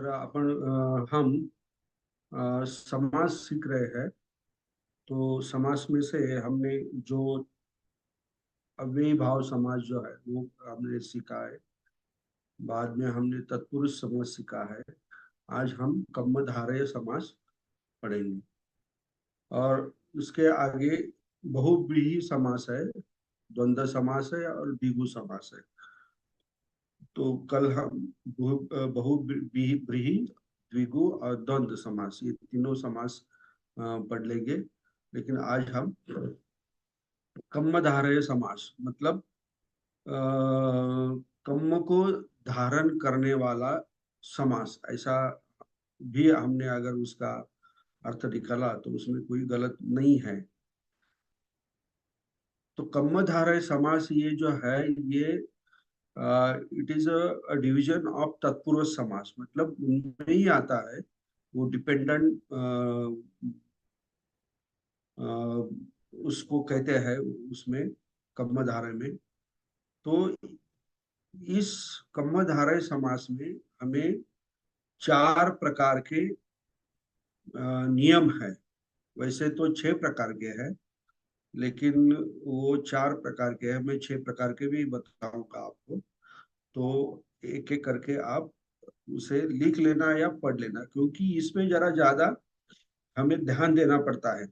तर हम समाज सीख रहे हैं। तो समाज में से हमने जो अव्ययी भाव समाज जो है वो हमने सीखा है। बाद में हमने तत्पुरुष समाज सीखा है। आज हम कम्मधारय समाज पढ़ेंगे। और उसके आगे बहुव्रीहि समास है, द्वंद्व समास है और द्विगु समास है। तो कल हम बहुव्रीहि, द्विगु और द्वंद्व समास, ये तीनों समास पढ़ लेंगे। लेकिन आज हम कम्मधारय समास मतलब अ, कम्म को धारण करने वाला समास, ऐसा भी हमने अगर उसका अर्थ निकाला तो उसमें कोई गलत नहीं है। तो कम्मधारय समास ये जो है ये it is a division of तत्पुरुष समास, मतलब उनमें ही आता है। वो डिपेंडेंट उसको कहते हैं उसमें, कम्मधारय में। तो इस कम्मधारय समास में हमें चार प्रकार के नियम है। वैसे तो छह प्रकार के हैं, लेकिन वो चार प्रकार के हैं। मैं छह प्रकार के भी बताऊंगा आपको। तो एक एक करके आप उसे लिख लेना या पढ़ लेना, क्योंकि इसमें जरा ज्यादा हमें ध्यान देना पड़ता है।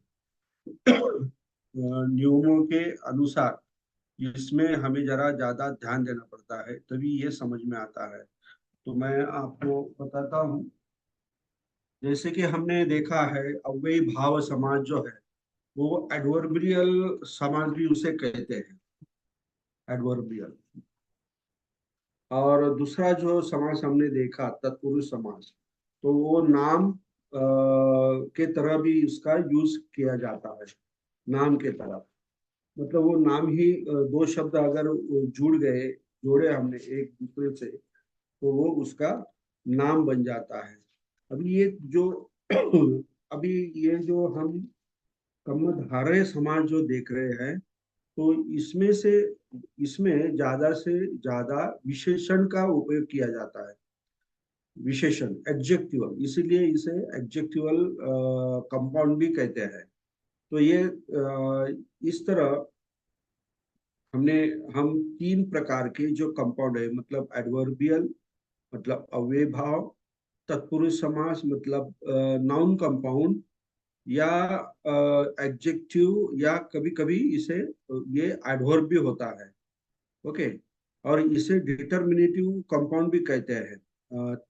नियमों के अनुसार इसमें हमें जरा ज्यादा ध्यान देना पड़ता है, तभी ये समझ में आता है। तो मैं आपको बताता हूँ। जैसे कि हमने देखा है, अव्ययी भाव समाज जो है वो एडवर्बियल समाज भी उसे कहते हैं, एडवर्बियल। और दूसरा जो समास हमने देखा तत्पुरुष समास, तो वो नाम के तरह भी उसका यूज किया जाता है। नाम के तरह मतलब वो नाम ही दो शब्द अगर जुड़ गए, जोड़े हमने एक दूसरे से, तो वो उसका नाम बन जाता है। अभी ये जो अभी ये जो हम कम्मधारय समाज जो देख रहे हैं, तो इसमें से इसमें ज्यादा से ज्यादा विशेषण का उपयोग किया जाता है। विशेषण, एडजेक्टिवल, इसीलिए इसे एडजेक्टिवल कंपाउंड भी कहते हैं। तो ये इस तरह हमने हम तीन प्रकार के जो कंपाउंड है, मतलब एडवर्बियल मतलब अव्यय भाव, तत्पुरुष समास मतलब नाउन कंपाउंड, या एडजेक्टिव, या कभी कभी इसे ये एडवर्ब भी होता है। ओके। और इसे डिटर्मिनेटिव कंपाउंड भी कहते हैं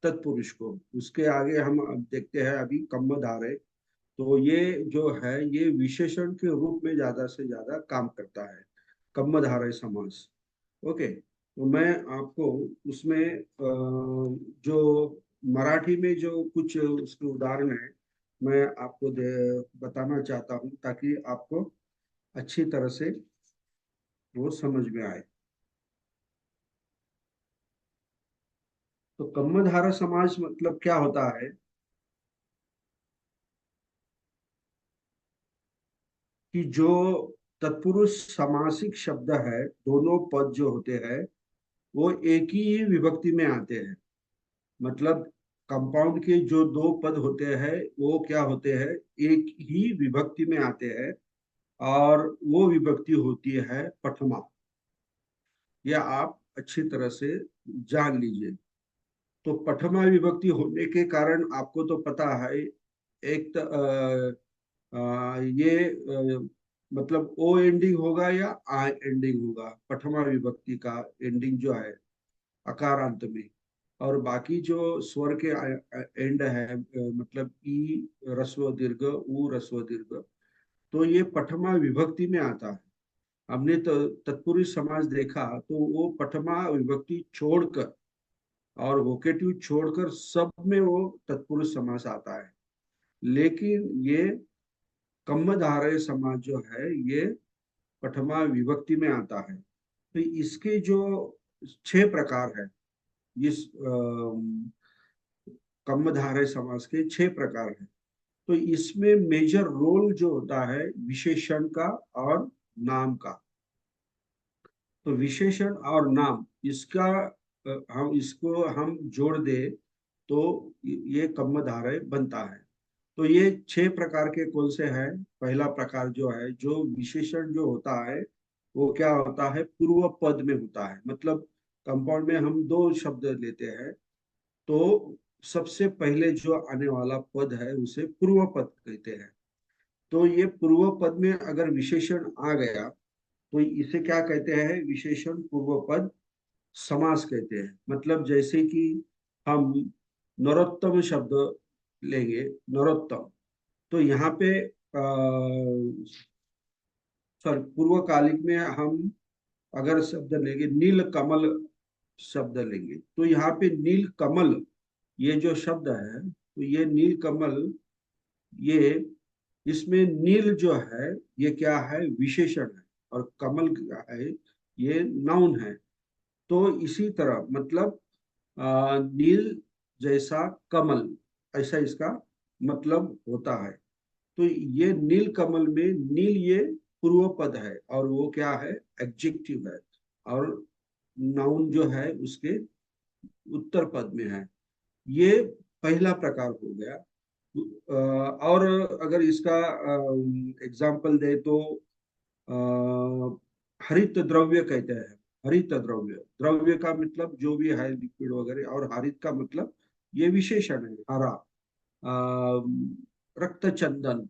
तत्पुरुष को। उसके आगे हम अब देखते हैं अभी कम्मधारय। तो ये जो है ये विशेषण के रूप में ज्यादा से ज्यादा काम करता है, कम्मधारय समास। ओके। तो मैं आपको उसमें जो मराठी में जो कुछ उसके उदाहरण है, मैं आपको बताना चाहता हूँ, ताकि आपको अच्छी तरह से वो समझ में आए। तो कम्मधारय समाज मतलब क्या होता है कि जो तत्पुरुष समासिक शब्द है, दोनों पद जो होते हैं वो एक ही विभक्ति में आते हैं। मतलब कंपाउंड के जो दो पद होते हैं वो क्या होते हैं, एक ही विभक्ति में आते हैं। और वो विभक्ति होती है पठमा। यह आप अच्छी तरह से जान लीजिए। तो पठमा विभक्ति होने के कारण आपको तो पता है, एक ये मतलब ओ एंडिंग होगा या आ एंडिंग होगा, पठमा विभक्ति का एंडिंग जो है अकारांत में। और बाकी जो स्वर के एंड है, मतलब ई रस्व दीर्घ, उ रस्व दीर्घ, तो ये पठमा विभक्ति में आता है। हमने तो तत्पुरुष समाज देखा तो वो पठमा विभक्ति छोड़कर और वोकेटिव छोड़कर सब में वो तत्पुरुष समास आता है। लेकिन ये कम्मधारय समाज जो है ये पठमा विभक्ति में आता है। तो इसके जो छह प्रकार है, इस कम्मधारय समास के छह प्रकार है। तो इसमें मेजर रोल जो होता है विशेषण का और नाम का। तो विशेषण और नाम इसका हम इसको हम जोड़ दे तो ये कम्मधारय बनता है। तो ये 6 प्रकार के कौन से हैं? पहला प्रकार जो है, जो विशेषण जो होता है वो क्या होता है, पूर्व पद में होता है। मतलब कंपाउंड में हम दो शब्द लेते हैं, तो सबसे पहले जो आने वाला पद है उसे पूर्व पद कहते हैं। तो ये पूर्व पद में अगर विशेषण आ गया तो इसे क्या कहते हैं, विशेषण पूर्व पद समास कहते हैं। मतलब जैसे कि हम नरोत्तम शब्द लेंगे, नरोत्तम, तो यहाँ पे सॉरी, पूर्वकालिक में हम अगर शब्द लेंगे नील कमल शब्द लेंगे, तो यहाँ पे नील कमल ये जो शब्द है, तो ये नील कमल, ये इसमें नील जो है ये क्या है, विशेषण है, और कमल क्या है, ये नाउन है। तो इसी तरह मतलब नील जैसा कमल, ऐसा इसका मतलब होता है। तो ये नील कमल में नील ये पूर्व पद है, और वो क्या है, एडजेक्टिव है, और नाउन जो है उसके उत्तर पद में है। ये पहला प्रकार हो गया। और अगर इसका एग्जाम्पल दे तो हरित द्रव्य कहते हैं। हरित द्रव्य, द्रव्य का मतलब जो भी है लिक्विड वगैरह, और हरित का मतलब ये विशेषण है, हरा। रक्त चंदन,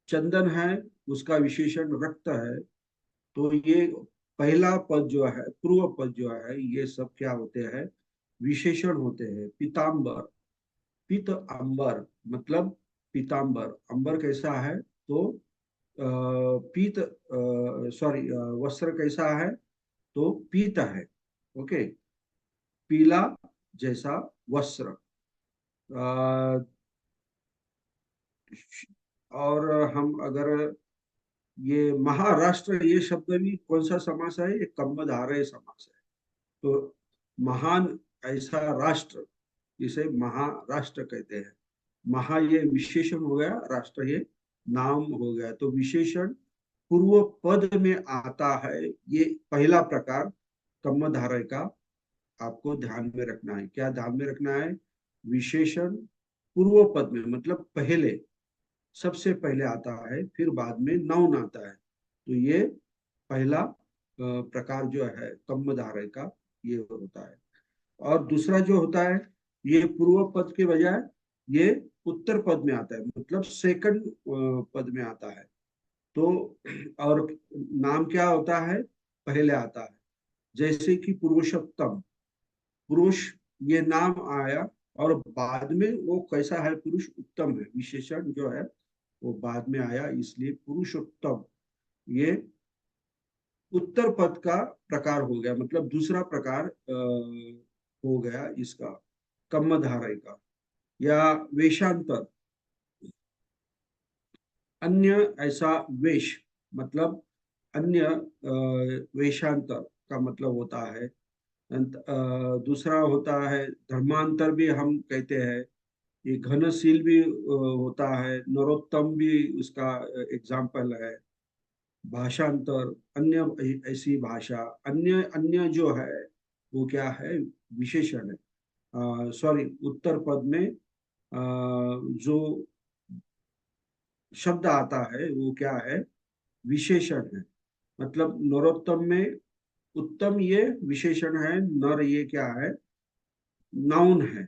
चंदन है, उसका विशेषण रक्त है। तो ये पहला पद जो है, पूर्व पद जो है, ये सब क्या होते हैं, विशेषण होते हैं। पीताम्बर, पीत अंबर, मतलब पीताम्बर, अंबर कैसा है, तो पीत, सॉरी, वस्त्र कैसा है, तो पीत है। ओके, पीला जैसा वस्त्र। अ, और हम अगर ये महाराष्ट्र, ये शब्द भी कौन सा समास है, ये कम्मधारय समास है। तो महान ऐसा राष्ट्र, इसे महाराष्ट्र कहते हैं। महा ये विशेषण हो गया, राष्ट्र ये नाम हो गया। तो विशेषण पूर्व पद में आता है, ये पहला प्रकार कम्मधारय का आपको ध्यान में रखना है। क्या ध्यान में रखना है, विशेषण पूर्व पद में, मतलब पहले, सबसे पहले आता है, फिर बाद में नाउन आता है। तो ये पहला प्रकार जो है कम्मधारय का, ये होता है। और दूसरा जो होता है, ये पूर्व पद के बजाय ये उत्तर पद में आता है, मतलब सेकंड पद में आता है। तो और नाम क्या होता है, पहले आता है। जैसे कि पुरुषोत्तम, पुरुष ये नाम आया, और बाद में वो कैसा है, पुरुष उत्तम है, विशेषण जो है वो बाद में आया, इसलिए पुरुषोत्तम ये उत्तर पद का प्रकार हो गया। मतलब दूसरा प्रकार हो गया इसका, कम्मधारय का। या वेशांतर, अन्य ऐसा वेश, मतलब अन्य वेशांतर का मतलब होता है। दूसरा होता है धर्मांतर, भी हम कहते हैं। ये घनशील भी होता है, नरोत्तम भी उसका एग्जाम्पल है। भाषांतर, अन्य ऐसी भाषा, अन्य अन्य जो है वो क्या है, विशेषण है। सॉरी, उत्तर पद में जो शब्द आता है वो क्या है, विशेषण है। मतलब नरोत्तम में उत्तम ये विशेषण है, नर ये क्या है, नाउन है।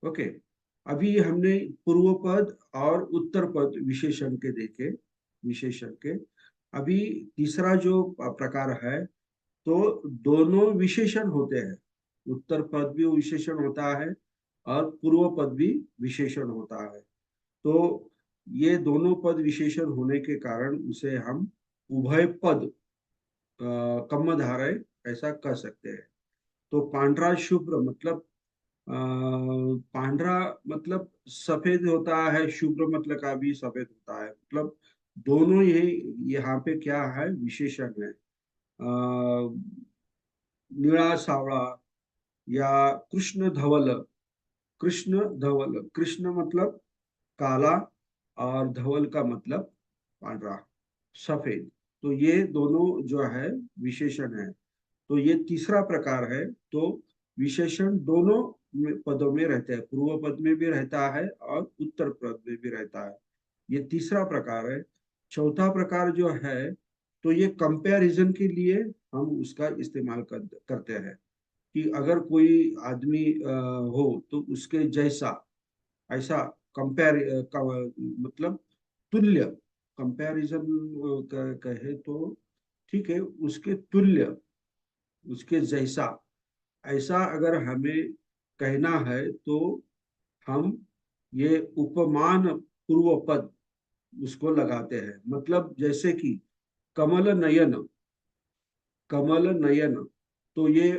ओके, अभी हमने पूर्व पद और उत्तर पद विशेषण के देखे, विशेषण के। अभी तीसरा जो प्रकार है, तो दोनों विशेषण होते हैं। उत्तर पद भी विशेषण होता है, और पूर्व पद भी विशेषण होता है। तो ये दोनों पद विशेषण होने के कारण उसे हम उभय पद कम्मधारय ऐसा कह सकते हैं। तो पांढरा शुभ्र, मतलब पांढरा मतलब सफेद होता है, शुभ्र मतलब का भी सफेद होता है। मतलब दोनों यही यहाँ पे क्या है, विशेषण है। नीला सावळा, या कृष्ण धवल, कृष्ण धवल, कृष्ण मतलब काला, और धवल का मतलब पांढरा, सफेद। तो ये दोनों जो है विशेषण है। तो ये तीसरा प्रकार है। तो विशेषण दोनों पदों में रहते हैं, पूर्व पद में भी रहता है और उत्तर पद में भी रहता है। ये तीसरा प्रकार है। चौथा प्रकार जो है, तो ये कंपैरिजन के लिए हम उसका इस्तेमाल करते हैं कि अगर कोई आदमी हो तो उसके जैसा, ऐसा कंपेयर, मतलब तुल्य, कंपैरिजन कहे तो ठीक है, उसके तुल्य, उसके जैसा, ऐसा अगर हमें कहना है तो हम ये उपमान पूर्व पद उसको लगाते हैं। मतलब जैसे कि कमल नयन, कमल नयन, तो ये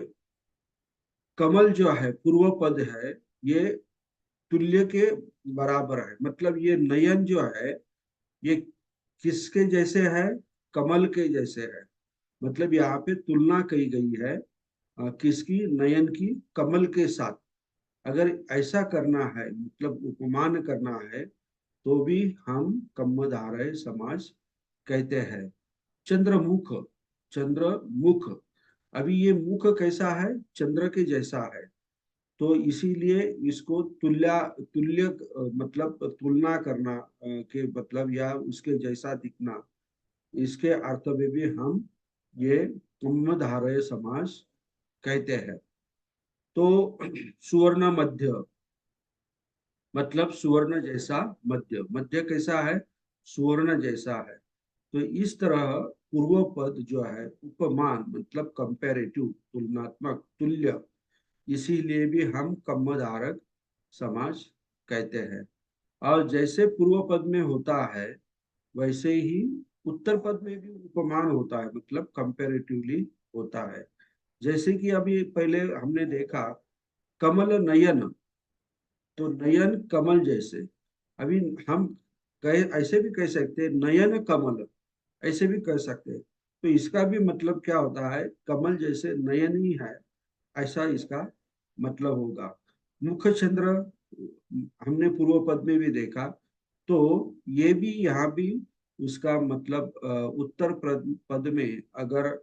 कमल जो है पूर्व पद है, ये तुल्य के बराबर है। मतलब ये नयन जो है, ये किसके जैसे है? कमल के जैसे है। मतलब यहाँ पे तुलना कही गई है किसकी? नयन की कमल के साथ। अगर ऐसा करना है, मतलब उपमान करना है, तो भी हम कम्मधारय समास कहते हैं। चंद्रमुख, चंद्रमुख, अभी ये मुख कैसा है? चंद्र के जैसा है, तो इसीलिए इसको तुल्य मतलब तुलना करना के मतलब, या उसके जैसा दिखना, इसके अर्थ में भी हम ये कम्मधारय समास कहते हैं। तो सुवर्ण मध्य, मतलब सुवर्ण जैसा मध्य, मध्य कैसा है? सुवर्ण जैसा है। तो इस तरह पूर्व पद जो है उपमान, मतलब कंपेरेटिव, तुलनात्मक, तुल्य, इसीलिए भी हम कम्मधारक समास कहते हैं। और जैसे पूर्व पद में होता है, वैसे ही उत्तर पद में भी उपमान होता है, मतलब कंपेरेटिवली होता है। जैसे कि अभी पहले हमने देखा कमल नयन, तो नयन कमल जैसे। अभी हम कहे, ऐसे भी कह सकते हैं नयन कमल, ऐसे भी कह सकते हैं। तो इसका भी मतलब क्या होता है? कमल जैसे नयन ही है, ऐसा इसका मतलब होगा। मुख चंद्र हमने पूर्व पद में भी देखा, तो ये भी यहाँ भी उसका मतलब उत्तर पद में अगर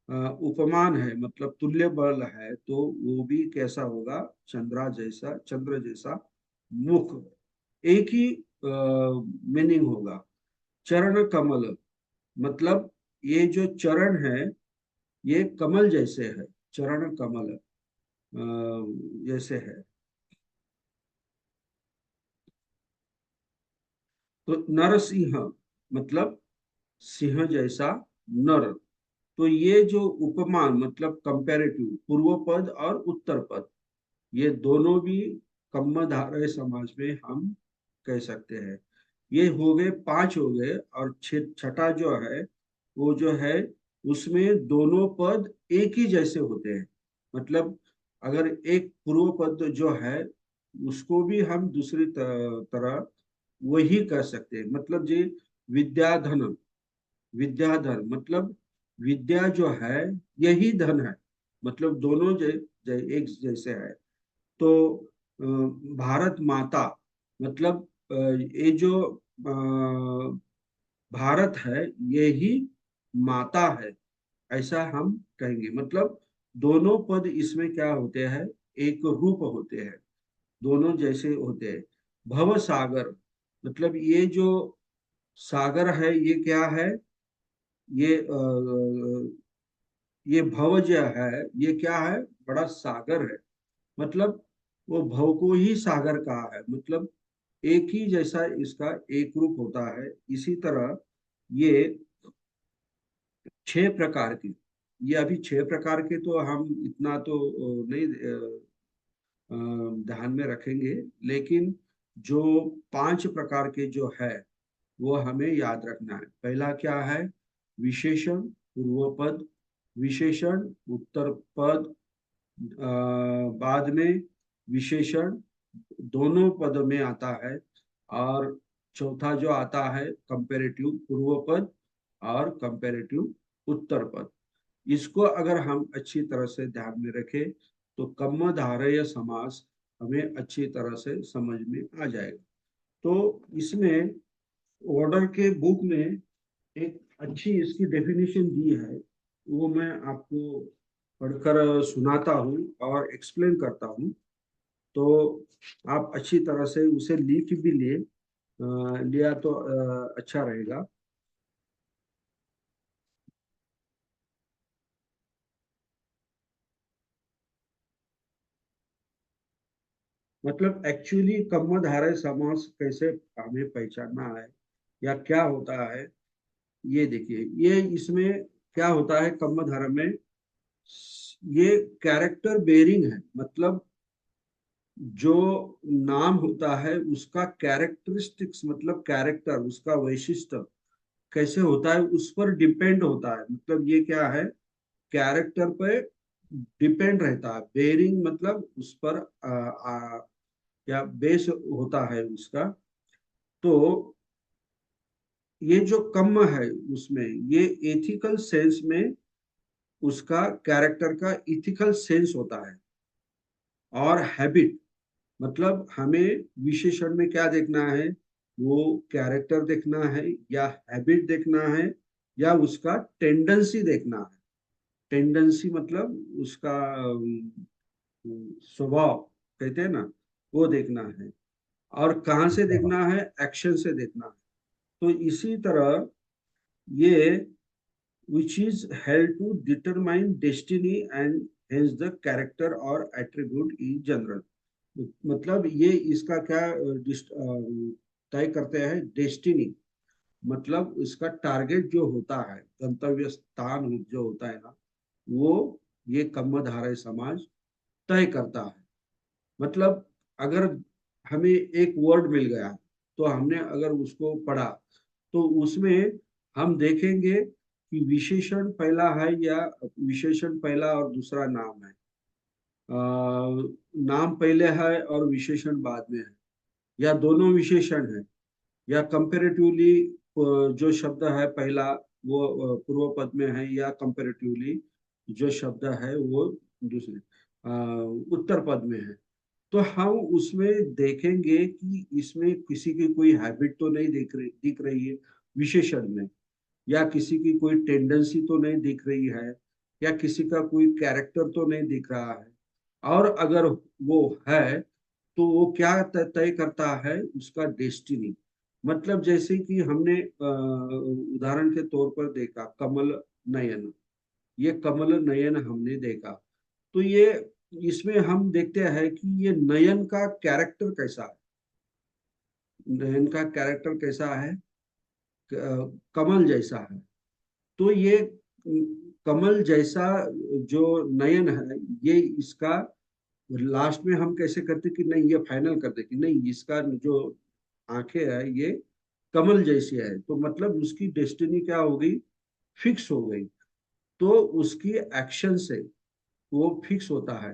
उपमान है, मतलब तुल्य बल है, तो वो भी कैसा होगा? चंद्रा जैसा, चंद्र जैसा मुख, एक ही मीनिंग होगा। चरण कमल, मतलब ये जो चरण है, ये कमल जैसे है, चरण कमल जैसे है। तो नरसिंह, मतलब सिंह जैसा नर। तो ये जो उपमान, मतलब कंपैरेटिव, पूर्व पद और उत्तर पद, ये दोनों भी कम्मधारय समाज में हम कह सकते हैं। ये हो गए, पांच हो गए। और छठा जो है, वो जो है, उसमें दोनों पद एक ही जैसे होते हैं। मतलब अगर एक पूर्व पद जो है, उसको भी हम दूसरी तरह वही कर सकते हैं। मतलब जी, विद्याधन, विद्याधन, मतलब विद्या जो है यही धन है। मतलब दोनों एक जैसे है। तो भारत माता, मतलब ये जो भारत है, ये ही माता है, ऐसा हम कहेंगे। मतलब दोनों पद इसमें क्या होते हैं? एक रूप होते हैं, दोनों जैसे होते हैं। भव सागर, मतलब ये जो सागर है, ये क्या है? ये भव जो है, ये क्या है? बड़ा सागर है। मतलब वो भव को ही सागर कहा है। मतलब एक ही जैसा इसका एक रूप होता है। इसी तरह ये छह प्रकार के, ये अभी छह प्रकार के तो हम इतना तो नहीं ध्यान में रखेंगे, लेकिन जो पांच प्रकार के जो है, वो हमें याद रखना है। पहला क्या है? विशेषण पूर्व पद, विशेषण उत्तर पद, बाद में विशेषण दोनों पद में आता है, और चौथा जो आता है कंपेरेटिव पूर्व पद और कंपेरेटिव उत्तर पद। इसको अगर हम अच्छी तरह से ध्यान में रखें, तो कम्मधारय समास हमें अच्छी तरह से समझ में आ जाएगा। तो इसमें ऑर्डर के बुक में एक अच्छी इसकी डेफिनेशन दी है, वो मैं आपको पढ़कर सुनाता हूँ और एक्सप्लेन करता हूँ। तो आप अच्छी तरह से उसे लिख भी लिया तो अच्छा रहेगा। मतलब एक्चुअली कर्मधारय समास कैसे हमें पहचानना है या क्या होता है, ये देखिए। ये इसमें क्या होता है कर्मधारय में, ये कैरेक्टर बेरिंग है। मतलब जो नाम होता है उसका कैरेक्टरिस्टिक्स, मतलब कैरेक्टर, उसका वैशिष्ट्य कैसे होता है उस पर डिपेंड होता है। मतलब ये क्या है, कैरेक्टर पे डिपेंड रहता है। बेरिंग मतलब उस पर या बेस होता है उसका। तो ये जो कम है उसमें, ये एथिकल सेंस में उसका कैरेक्टर का इथिकल सेंस होता है। और हैबिट, मतलब हमें विशेषण में क्या देखना है, वो कैरेक्टर देखना है या हैबिट देखना है या उसका टेंडेंसी देखना है। टेंडेंसी मतलब उसका स्वभाव कहते हैं ना, वो देखना है। और कहाँ से देखना है, एक्शन से देखना है। तो इसी तरह ये which is held to determine destiny and hence the character or attribute in general। मतलब ये इसका क्या तय करते हैं, डेस्टिनी। मतलब इसका टारगेट जो होता है, गंतव्य स्थान जो होता है ना, वो ये कर्मधारय समाज तय करता है। मतलब अगर हमें एक वर्ड मिल गया, तो हमने अगर उसको पढ़ा, तो उसमें हम देखेंगे कि विशेषण पहला है या विशेषण पहला और दूसरा नाम है। नाम पहले है और विशेषण बाद में है, या दोनों विशेषण है, या कंपेरेटिवली जो शब्द है पहला वो पूर्व पद में है, या कंपेरेटिवली जो शब्द है वो दूसरे उत्तर पद में है। तो हम उसमें देखेंगे कि इसमें किसी की कोई हैबिट तो नहीं दिख रही है विशेषण में, या किसी की कोई टेंडेंसी तो नहीं दिख रही है, या किसी का कोई कैरेक्टर तो नहीं दिख रहा है। और अगर वो है, तो वो क्या तय करता है, उसका डेस्टिनी। मतलब जैसे कि हमने उदाहरण के तौर पर देखा कमल नयन, ये कमल नयन हमने देखा। तो ये इसमें हम देखते हैं कि ये नयन का कैरेक्टर कैसा है। नयन का कैरेक्टर कैसा है, कमल जैसा है। तो ये कमल जैसा जो नयन है, ये इसका लास्ट में हम कैसे करते कि नहीं, ये फाइनल करते कि नहीं, इसका जो आंखें है ये कमल जैसी है, तो मतलब उसकी डेस्टिनी क्या हो गई, फिक्स हो गई। तो उसकी एक्शन से वो फिक्स होता है।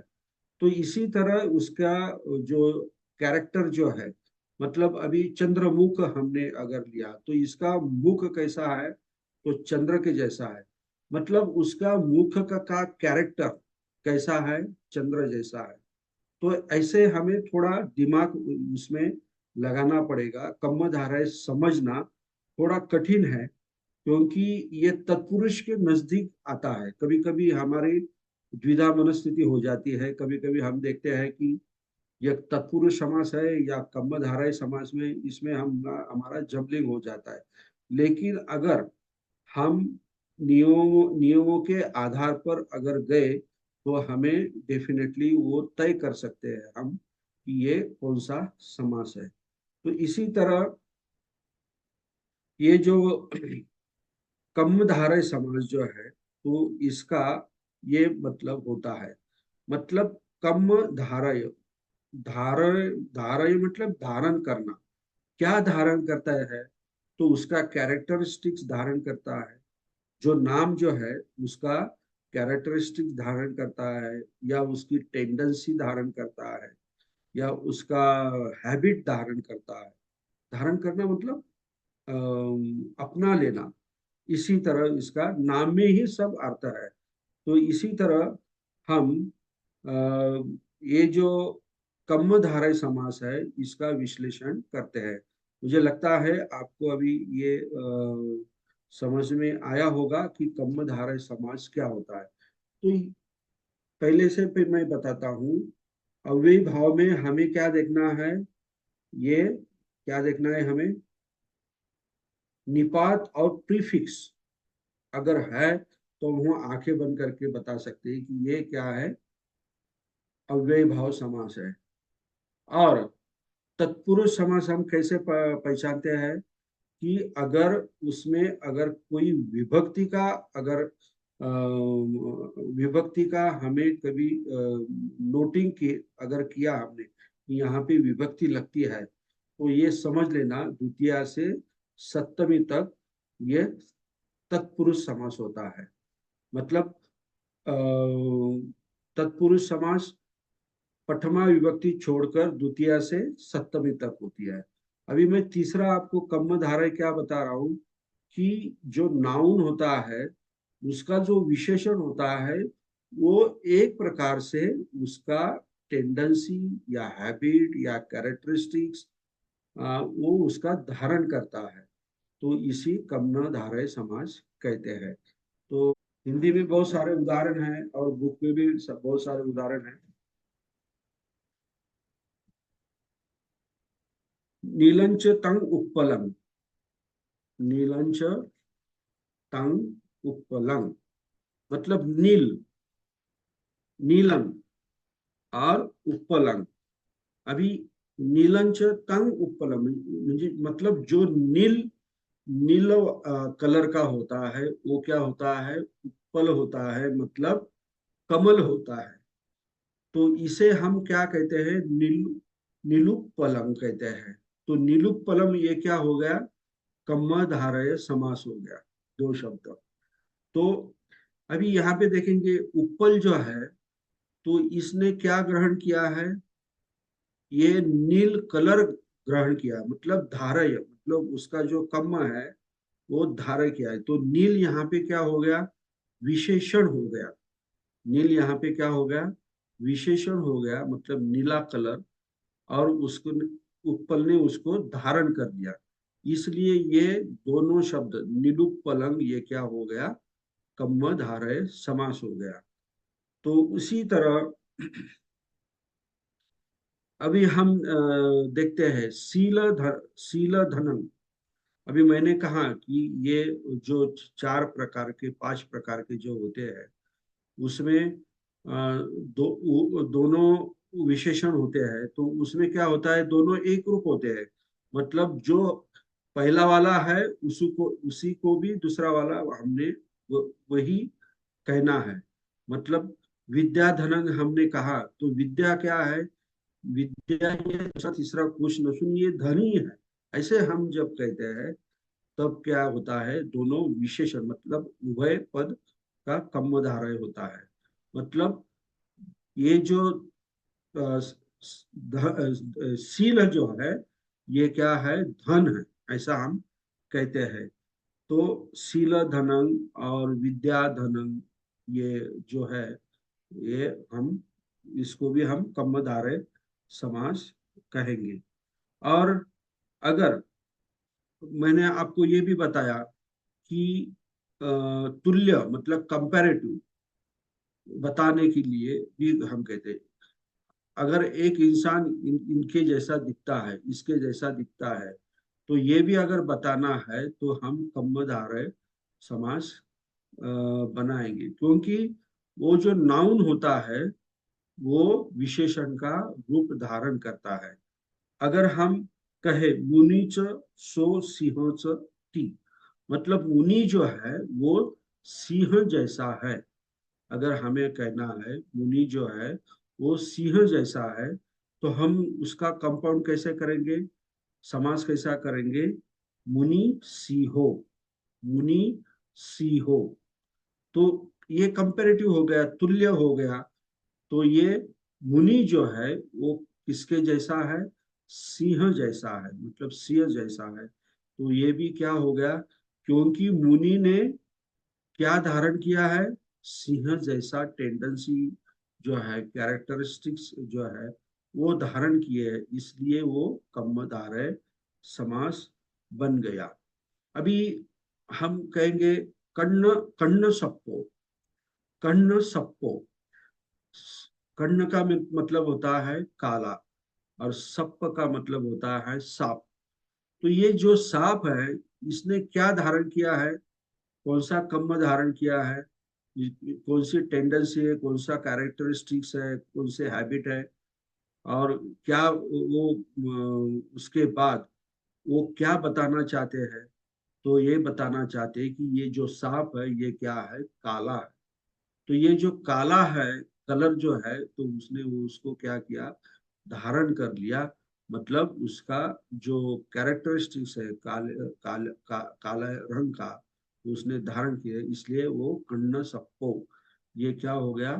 तो इसी तरह उसका जो कैरेक्टर जो है, मतलब अभी चंद्रमुख हमने अगर लिया, तो इसका मुख कैसा है, तो चंद्र के जैसा है। मतलब उसका मुख का कैरेक्टर कैसा है, चंद्र जैसा है। तो ऐसे हमें थोड़ा दिमाग उसमें लगाना पड़ेगा। कम्मधारय समझना थोड़ा कठिन है, क्योंकि ये तत्पुरुष के नजदीक आता है। कभी कभी हमारी द्विधा मनस्थिति हो जाती है। कभी कभी हम देखते हैं कि यह तत्पुरुष समास है या कर्मधारय समास में, इसमें हम हमारा जबलिंग हो जाता है। लेकिन अगर हम नियमों के आधार पर अगर गए, तो हमें डेफिनेटली वो तय कर सकते हैं हम कि ये कौन सा समास है। तो इसी तरह ये जो कर्मधारय समास जो है, तो इसका ये मतलब होता है, मतलब कम धारय, धारय धारय मतलब धारण करना। क्या धारण करता है, तो उसका कैरेक्टरिस्टिक्स धारण करता है। जो नाम जो है उसका कैरेक्टरिस्टिक्स धारण करता है, या उसकी टेंडेंसी धारण करता है, या उसका हैबिट धारण करता है। धारण करना मतलब अपना लेना। इसी तरह इसका नाम में ही सब अर्थ है। तो इसी तरह हम अ, ये जो कर्मधारय समास है, इसका विश्लेषण करते हैं। मुझे लगता है आपको अभी ये समझ में आया होगा कि कर्मधारय समास क्या होता है। तो पहले से फिर मैं बताता हूँ। अव्ययी भाव में हमें क्या देखना है, ये क्या देखना है हमें, निपात और प्रीफिक्स अगर है तो हम आंखें बंद करके बता सकते हैं कि ये क्या है, अव्ययी भाव समास है। और तत्पुरुष समास हम कैसे पहचानते हैं कि अगर उसमें अगर कोई विभक्ति का, अगर विभक्ति का हमें कभी नोटिंग की अगर किया हमने कि यहाँ पे विभक्ति लगती है, तो ये समझ लेना द्वितीया से सप्तमी तक ये तत्पुरुष समास होता है। मतलब अ, तत्पुरुष समास प्रथमा विभक्ति छोड़कर द्वितीया से सप्तमी तक होती है। अभी मैं तीसरा आपको कम्म धारय क्या बता रहा हूं कि जो नाउन होता है उसका जो विशेषण होता है वो एक प्रकार से उसका टेंडेंसी या हैबिट या कैरेक्टरिस्टिक्स वो उसका धारण करता है, तो इसी कम्म धारय समास कहते हैं। तो हिंदी में बहुत सारे उदाहरण हैं और बुक में भी बहुत सारे उदाहरण हैं। नीलंच तंग उपलंग, नीलंच तंग उपलंग मतलब नील, नीलम और उपलंग। अभी नीलंच तंग उपलंग म्हणजे मतलब जो नील, नील कलर का होता है वो क्या होता है, उपल होता है, मतलब कमल होता है। तो इसे हम क्या कहते हैं, नीलुपलम कहते हैं। तो नीलुपलम ये क्या हो गया, कम्मा धारय समास हो गया, दो शब्द। तो अभी यहाँ पे देखेंगे उपल जो है, तो इसने क्या ग्रहण किया है, ये नील कलर ग्रहण किया, मतलब धारय, मतलब उसका जो कम्मा है वो धारय किया है। तो नील यहाँ पे क्या हो गया, विशेषण हो गया। नील यहाँ पे क्या हो गया, विशेषण हो गया, मतलब नीला कलर। और उसको उत्पल ने उसको धारण कर दिया, इसलिए ये दोनों शब्द निलुपलंग ये क्या हो गया, कम्म धारय समास हो गया। तो उसी तरह अभी हम देखते हैं शील धनम। अभी मैंने कहा कि ये जो चार प्रकार के, पांच प्रकार के जो होते हैं उसमें दोनों विशेषण होते हैं, तो उसमें क्या होता है, दोनों एक रूप होते हैं। मतलब जो पहला वाला है उसी को भी दूसरा वाला हमने वही कहना है। मतलब विद्या धनंग हमने कहा, तो विद्या क्या है, विद्या ये दूसरा तीसरा कुछ न सुन, ये धन ही है। ऐसे हम जब कहते हैं तब क्या होता है, दोनों विशेषण मतलब उभय पद का कम्म धारय होता है। मतलब ये जो शील जो है ये क्या है, धन है, ऐसा हम कहते हैं। तो शील धनंग और विद्या धनंग ये जो है, ये हम इसको भी हम कम्म धारय समास कहेंगे। और अगर मैंने आपको ये भी बताया कि तुल्य मतलब कंपैरेटिव बताने के लिए भी हम कहते हैं, अगर एक इंसान इनके जैसा दिखता है, इसके जैसा दिखता है, तो ये भी अगर बताना है तो हम कम्म धारय समास बनाएंगे, क्योंकि वो जो नाउन होता है वो विशेषण का रूप धारण करता है। अगर हम कहे मुनि च सो सिंह च ती, मतलब मुनि जो है वो सिंह जैसा है। अगर हमें कहना है मुनि जो है वो सिंह जैसा है, तो हम उसका कंपाउंड कैसे करेंगे, समास कैसा करेंगे, मुनि सिंहो, मुनि सिंहो। तो ये कंपेरेटिव हो गया, तुल्य हो गया। तो ये मुनि जो है वो किसके जैसा है, सिंह जैसा है, मतलब सिंह जैसा है। तो ये भी क्या हो गया, क्योंकि मुनि ने क्या धारण किया है, सिंह जैसा टेंडेंसी जो है, कैरेक्टरिस्टिक्स जो है वो धारण किए है, इसलिए वो कम्म धारय समास बन गया। अभी हम कहेंगे कर्ण, कर्ण सप्पो, कर्ण सप्पो। कर्ण का मतलब होता है काला, और सप का मतलब होता है सांप। तो ये जो सांप है, इसने क्या धारण किया है, कौन सा कम्म धारण किया है, कौन सी टेंडेंसी है, कौन सा कैरेक्टरिस्टिक्स है, कौन से हैबिट है, और क्या वो उसके बाद वो क्या बताना चाहते हैं। तो ये बताना चाहते हैं कि ये जो सांप है ये क्या है, काला है। तो ये जो काला है, कलर जो है, तो उसने वो उसको क्या किया, धारण कर लिया। मतलब उसका जो कैरेक्टरिस्टिक्स है काले रंग का, उसने धारण किया, इसलिए वो कर्ण सप्पो, ये क्या हो गया,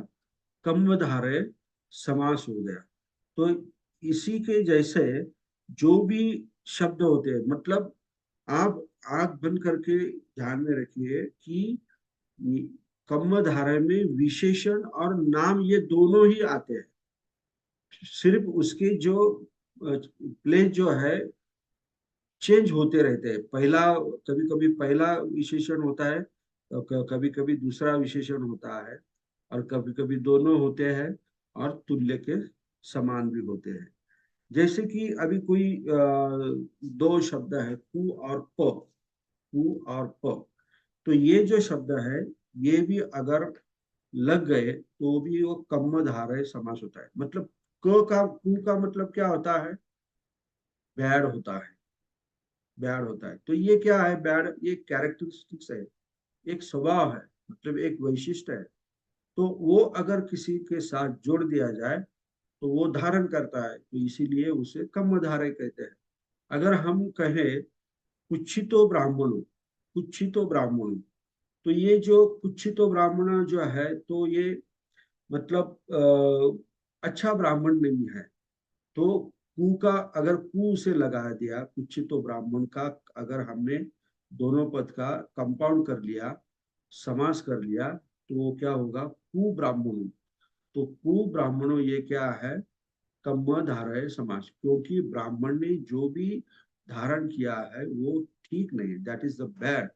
कम्मधारय समास हो गया। तो इसी के जैसे जो भी शब्द होते हैं, मतलब आप आंख बंद करके ध्यान में रखिए कि कम्म धारय में विशेषण और नाम ये दोनों ही आते हैं। सिर्फ उसके जो प्लेस जो है चेंज होते रहते हैं। पहला, कभी कभी पहला विशेषण होता है, कभी कभी दूसरा विशेषण होता है, और कभी कभी दोनों होते हैं, और तुल्य के समान भी होते हैं। जैसे कि अभी कोई दो शब्द है, कु और प, कु और प। तो ये जो शब्द है, ये भी अगर लग गए तो भी वो कम्म धारय समास होता है। मतलब कु का मतलब क्या होता है, बैड होता है, बैड होता है। तो ये क्या है, बैड, ये कैरेक्टरिस्टिक्स है, एक स्वभाव है, मतलब एक वैशिष्ट है। तो वो अगर किसी के साथ जोड़ दिया जाए तो वो धारण करता है, तो इसीलिए उसे कम्म धारय कहते हैं। अगर हम कहें कुच्छितो ब्राह्मणों, कुच्छितो ब्राह्मणों, तो ये जो कुच्छितो ब्राह्मण जो है, तो ये मतलब अच्छा ब्राह्मण नहीं है। तो कु का अगर कु से लगा दिया, कुच्छितो ब्राह्मण का, अगर हमने दोनों पद का कंपाउंड कर लिया, समास कर लिया, तो वो क्या होगा, कु ब्राह्मणों। तो कु ब्राह्मणों ये क्या है, कम्म धारय समास, क्योंकि ब्राह्मण ने जो भी धारण किया है वो ठीक नहीं, दैट इज द बैड,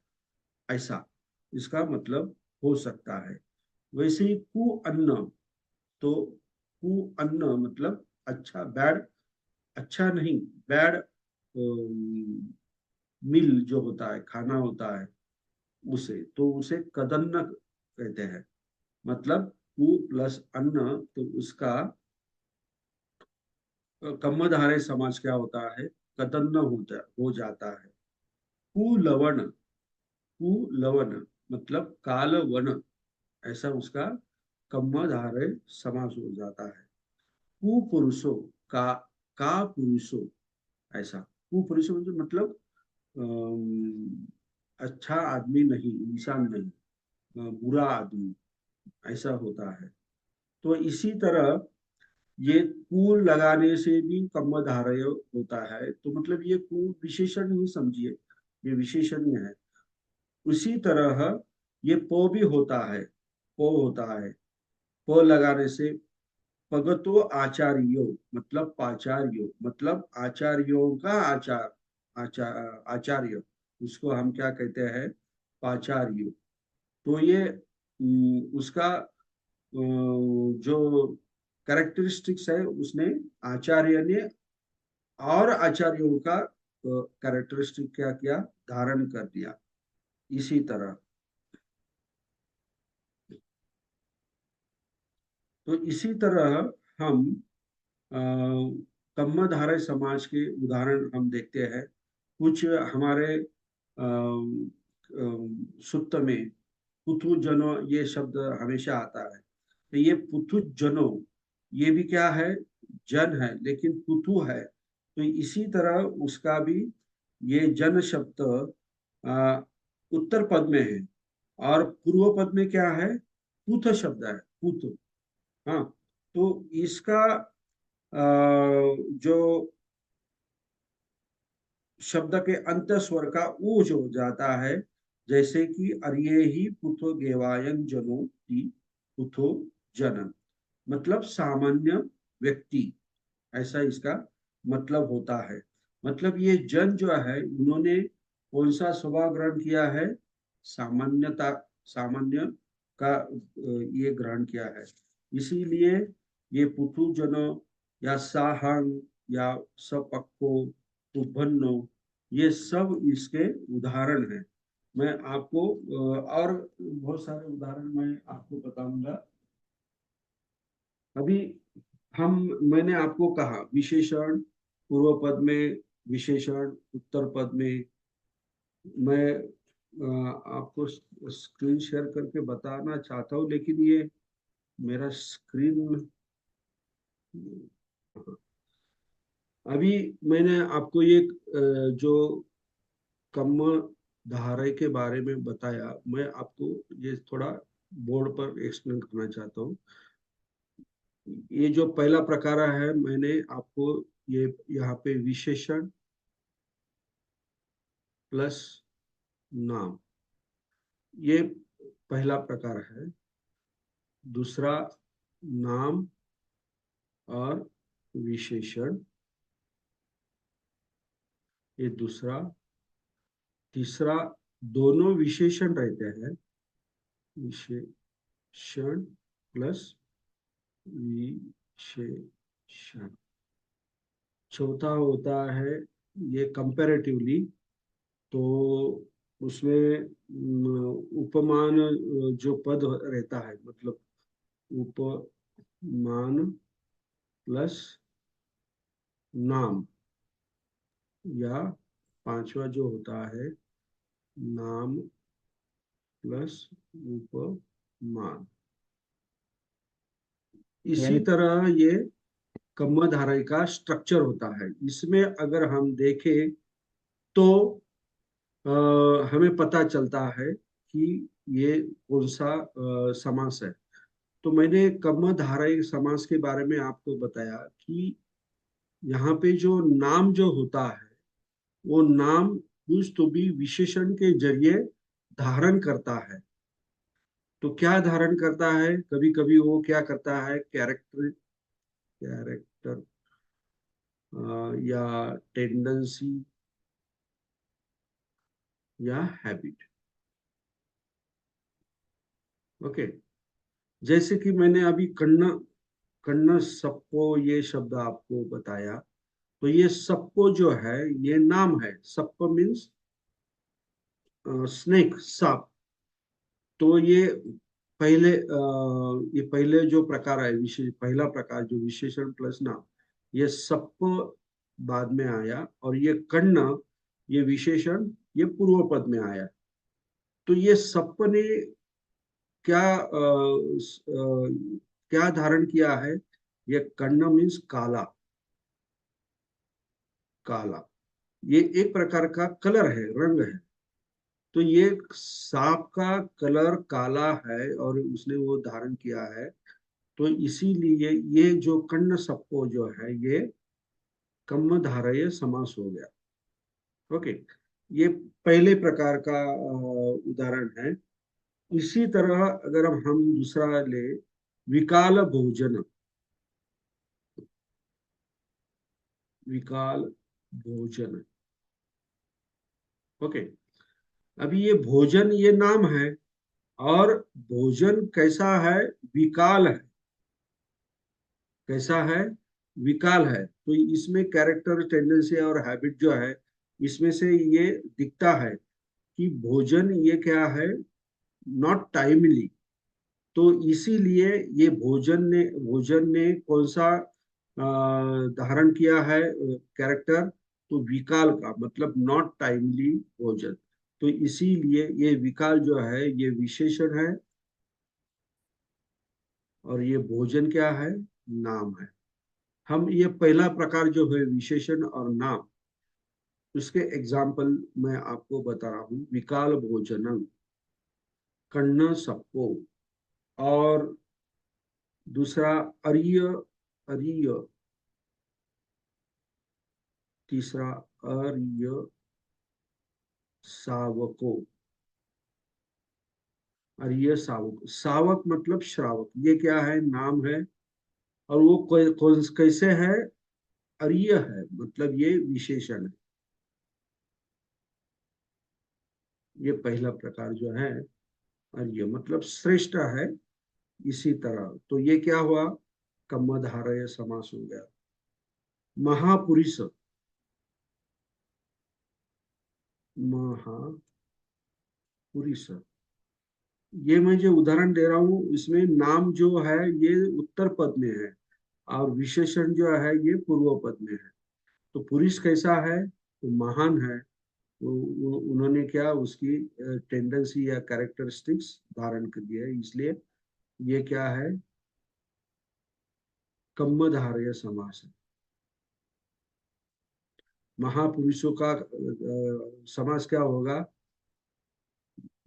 ऐसा इसका मतलब हो सकता है। वैसे ही कु अन्न, तो कु अन्न मतलब अच्छा, बैड, अच्छा नहीं, बैड मिल जो होता है, खाना होता है, उसे तो उसे कदन्न कहते हैं। मतलब कु प्लस अन्न, तो उसका कम्मधारय समाज क्या होता है, कदन्न होता हो जाता है। कुलवण, कुलवण मतलब काल वन, ऐसा उसका कम्मधारय समास हो जाता है। कुपुरुषो, का पुरुषो, ऐसा कुपुरुषो मतलब अच्छा आदमी नहीं, इंसान नहीं, बुरा आदमी, ऐसा होता है। तो इसी तरह ये कु लगाने से भी कम्मधारय होता है, तो मतलब ये कु विशेषण ही समझिए, ये विशेषण ही है। उसी तरह ये पो भी होता है, पो होता है, पो लगाने से भगतो आचार्यो, मतलब पाचार्यो, मतलब आचार्यों का आचार, आचार्य, उसको हम क्या कहते हैं, पाचार्यो। तो ये उसका जो कैरेक्टरिस्टिक्स है, उसने आचार्य ने और आचार्यों का कैरेक्टरिस्टिक क्या किया, धारण कर दिया। इसी तरह, तो इसी तरह हम कम्मधारय समाज के उदाहरण हम देखते हैं। कुछ हमारे सुत्त में पुथु जनो ये शब्द हमेशा आता है। तो ये पुथु जनो, ये भी क्या है, जन है, लेकिन पुथु है। तो इसी तरह उसका भी ये जन शब्द अ, उत्तर पद में है, और पूर्व पद में क्या है, पुथ शब्द है, पुथ। हाँ, तो इसका जो शब्द के अंत स्वर का ऊ जो हो जाता है, जैसे कि अर्ये ही पुथो गेवायन जनो की, पुथो जनन, मतलब सामान्य व्यक्ति, ऐसा इसका मतलब होता है। मतलब ये जन जो है, उन्होंने कौन सा स्वभाव ग्रहण किया है, सामान्यता, सामान्य का ये ग्रहण किया है। इसीलिए ये पुथुजन या साहंग या सपक्को, तुभन्नो, ये सब इसके उदाहरण हैं। मैं आपको और बहुत सारे उदाहरण मैं आपको बताऊंगा। अभी हम मैंने आपको कहा विशेषण पूर्व पद में, विशेषण उत्तर पद में। मैं आपको स्क्रीन शेयर करके बताना चाहता हूँ, लेकिन ये मेरा स्क्रीन, अभी मैंने आपको ये जो कम धारा के बारे में बताया, मैं आपको ये थोड़ा बोर्ड पर एक्सप्लेन करना चाहता हूँ। ये जो पहला प्रकार है, मैंने आपको ये यहाँ पे विशेषण प्लस नाम, ये पहला प्रकार है। दूसरा नाम और विशेषण, ये दूसरा। तीसरा दोनों विशेषण रहते हैं, विशेषण प्लस विशेषण। चौथा होता है ये कंपैरेटिवली, तो उसमें उपमान जो पद रहता है, मतलब उपमान प्लस नाम, या पांचवा जो होता है नाम प्लस उपमान। इसी यानी तरह ये कम्म धाराई का स्ट्रक्चर होता है। इसमें अगर हम देखें तो अ, हमें पता चलता है कि ये कौन सा समास है। तो मैंने कम्म धाराई समास के बारे में आपको बताया कि यहाँ पे जो नाम जो होता है, वो नाम कुछ तो भी विशेषण के जरिए धारण करता है। तो क्या धारण करता है, कभी कभी वो क्या करता है, कैरेक्टर, कैरेक्टर या टेंडेंसी या हैबिट। ओके, जैसे कि मैंने अभी कन्न कन्न सप्पो ये शब्द आपको बताया, तो ये सप्पो जो है ये नाम है। सप्प मीन्स स्नेक, सांप। तो ये पहले जो प्रकार है, विशेष पहला प्रकार जो विशेषण प्लस नाम, ये सप्प बाद में आया, और ये कर्ण, ये विशेषण, ये पूर्व पद में आया। तो ये सप्प ने क्या क्या धारण किया है, ये कर्ण मीन्स काला, काला। ये एक प्रकार का कलर है, रंग है। तो ये सांप का कलर काला है और उसने वो धारण किया है। तो इसीलिए ये जो कर्ण सप्पो जो है ये कम्म धारय समास हो गया। ओके, ये पहले प्रकार का उदाहरण है। इसी तरह अगर हम दूसरा ले, विकाल भोजन, विकाल भोजन। ओके, अभी ये भोजन ये नाम है, और भोजन कैसा है, विकाल है। कैसा है, विकाल है। तो इसमें कैरेक्टर, टेंडेंसी और हैबिट जो है, इसमें से ये दिखता है कि भोजन ये क्या है, नॉट टाइमली। तो इसीलिए ये भोजन ने कौन सा धारण किया है कैरेक्टर, तो विकाल का, मतलब नॉट टाइमली भोजन। तो इसीलिए ये विकाल जो है ये विशेषण है, और ये भोजन क्या है, नाम है। हम ये पहला प्रकार जो है विशेषण और नाम, उसके एग्जाम्पल मैं आपको बता रहा हूँ। विकाल भोजनम, कर्ण सप्पो, और दूसरा अरिय, अरिय। तीसरा अरिय सावको, अरिय सावक। सावक मतलब श्रावक, ये क्या है, नाम है। और वो कौन कैसे है, अरिय है, मतलब ये विशेषण है। ये पहला प्रकार जो है, अरिय मतलब श्रेष्ठ है, इसी तरह तो ये क्या हुआ, कम्मधारय समास हो गया। महापुरुष, महापुरुष, ये मैं जो उदाहरण दे रहा हूँ इसमें नाम जो है ये उत्तर पद में है और विशेषण जो है ये पूर्व पद में है। तो पुरुष कैसा है, तो महान है। तो उन्होंने क्या उसकी टेंडेंसी या कैरेक्टरिस्टिक्स धारण कर दिया है, इसलिए ये क्या है, कम्मधारय समास है। महापुरुषों का समास क्या होगा,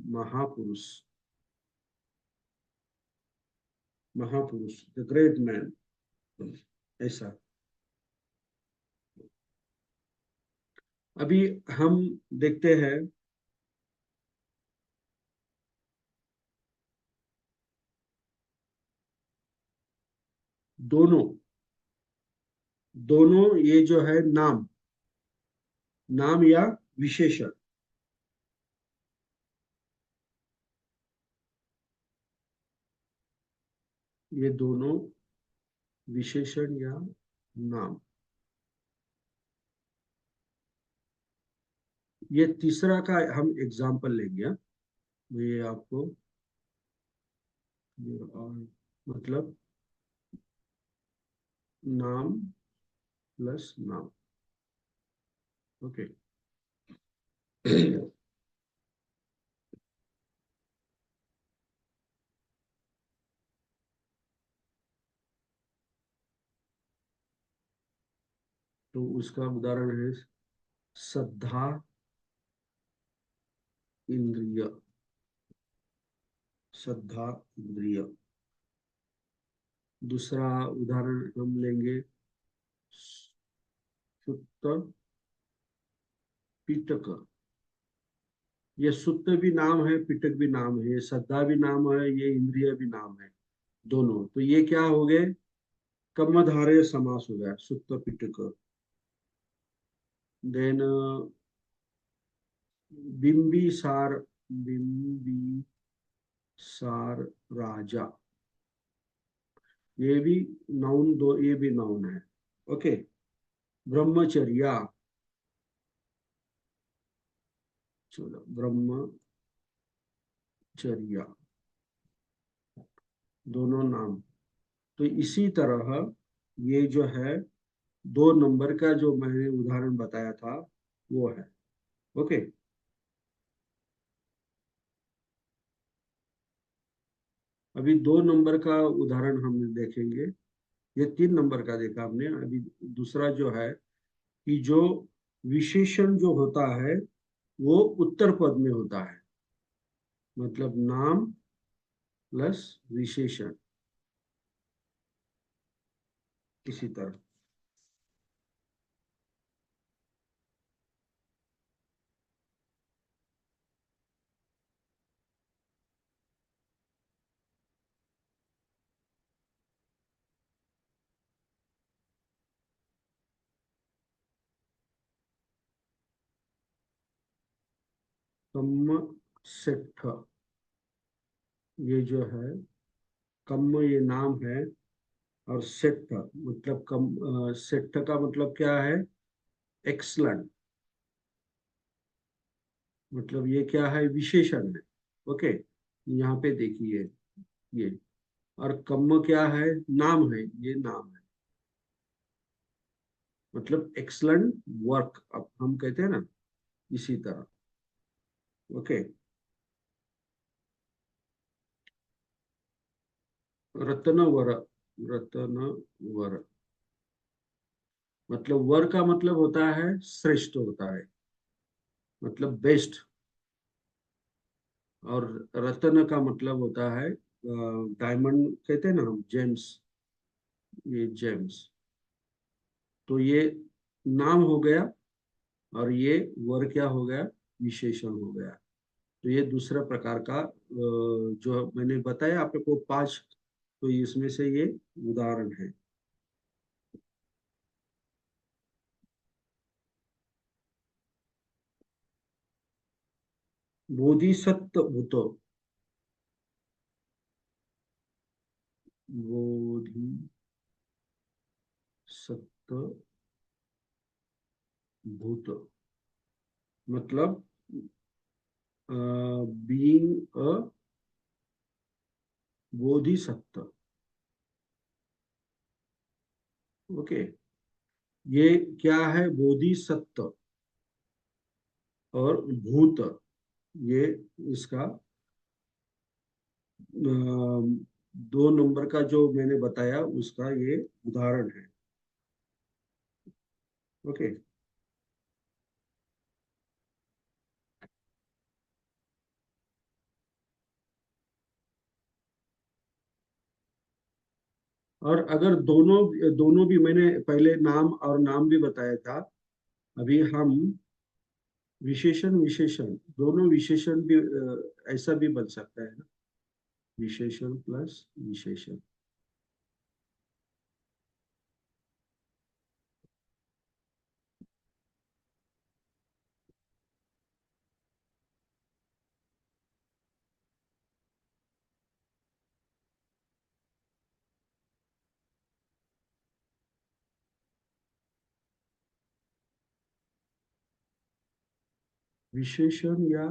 महापुरुष, महापुरुष द ग्रेट मैन, ऐसा। अभी हम देखते हैं दोनों, दोनों ये जो है नाम, नाम या विशेषण, ये दोनों विशेषण या नाम, ये तीसरा का हम एग्जाम्पल लेंगे, हाँ? ये आपको मतलब नाम प्लस नाम, ओके। तो उसका उदाहरण है श्रद्धा इंद्रिय, श्रद्धा इंद्रिय। दूसरा उदाहरण हम लेंगे सुत्त पिटक। ये सुत्त भी नाम है, पिटक भी नाम है, ये श्रद्धा भी नाम है, ये इंद्रिय भी नाम है, दोनों। तो ये क्या हो गए, कर्मधारय समास हो गया, सुत्त पिटक। देन बिंबिसार, बिंबिसार राजा, ये भी नाउन, दो ये भी नाउन है, ओके। ब्रह्मचर्या, चलो ब्रह्मचर्या, दोनों नाम। तो इसी तरह ये जो है 2 नंबर का जो मैंने उदाहरण बताया था वो है, ओके। अभी 2 नंबर का उदाहरण हम देखेंगे। ये 3 नंबर का देखा हमने, अभी दूसरा जो है कि जो विशेषण जो होता है वो उत्तर पद में होता है, मतलब नाम प्लस विशेषण, इसी तरह। कम्म सेठ, ये जो है कम्म ये नाम है, और सेठ मतलब सेठ का मतलब क्या है, एक्सलेंट, मतलब ये क्या है, विशेषण है, ओके। यहाँ पे देखिए ये, और कम्म क्या है, नाम है, ये नाम है, मतलब एक्सलेंट वर्क, अब हम कहते हैं ना, इसी तरह, ओके। रत्न वर, रत्न वर, मतलब वर का मतलब होता है श्रेष्ठ होता है, मतलब बेस्ट। और रत्न का मतलब होता है डायमंड, कहते हैं ना हम, जेम्स, ये जेम्स। तो ये नाम हो गया, और ये वर क्या हो गया, विशेषण हो गया। तो ये दूसरा प्रकार का जो मैंने बताया आपको 5, तो इसमें से ये उदाहरण है। बोधिसत्व भूतो, बोधि सत्व भूत, मतलब बीइंग अ बोधिसत्व। ओके, ये क्या है? बोधिसत्व और भूत, ये इसका 2 नंबर का जो मैंने बताया उसका ये उदाहरण है। ओके। और अगर दोनों दोनों भी, मैंने पहले नाम और नाम भी बताया था, अभी हम विशेषण विशेषण, दोनों विशेषण भी ऐसा भी बन सकता है ना, विशेषण प्लस विशेषण। विशेषण या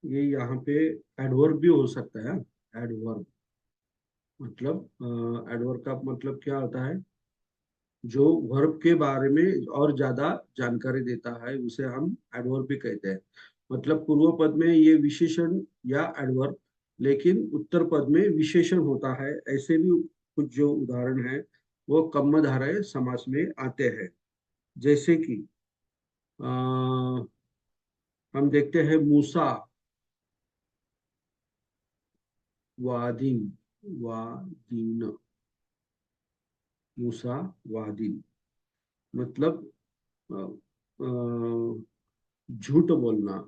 ये यहाँ पे एडवर्ब भी हो सकता है। एडवर्ब मतलब एडवर्ब का मतलब क्या होता है? जो वर्ब के बारे में और ज्यादा जानकारी देता है उसे हम एडवर्ब भी कहते हैं। मतलब पूर्व पद में ये विशेषण या एडवर्ब, लेकिन उत्तर पद में विशेषण होता है। ऐसे भी कुछ जो उदाहरण है वो कर्मधारय समास में आते हैं। जैसे कि हम देखते हैं मूसा वादीन, वादीन, मूसा वादीन, मतलब अ, झूठ बोलना।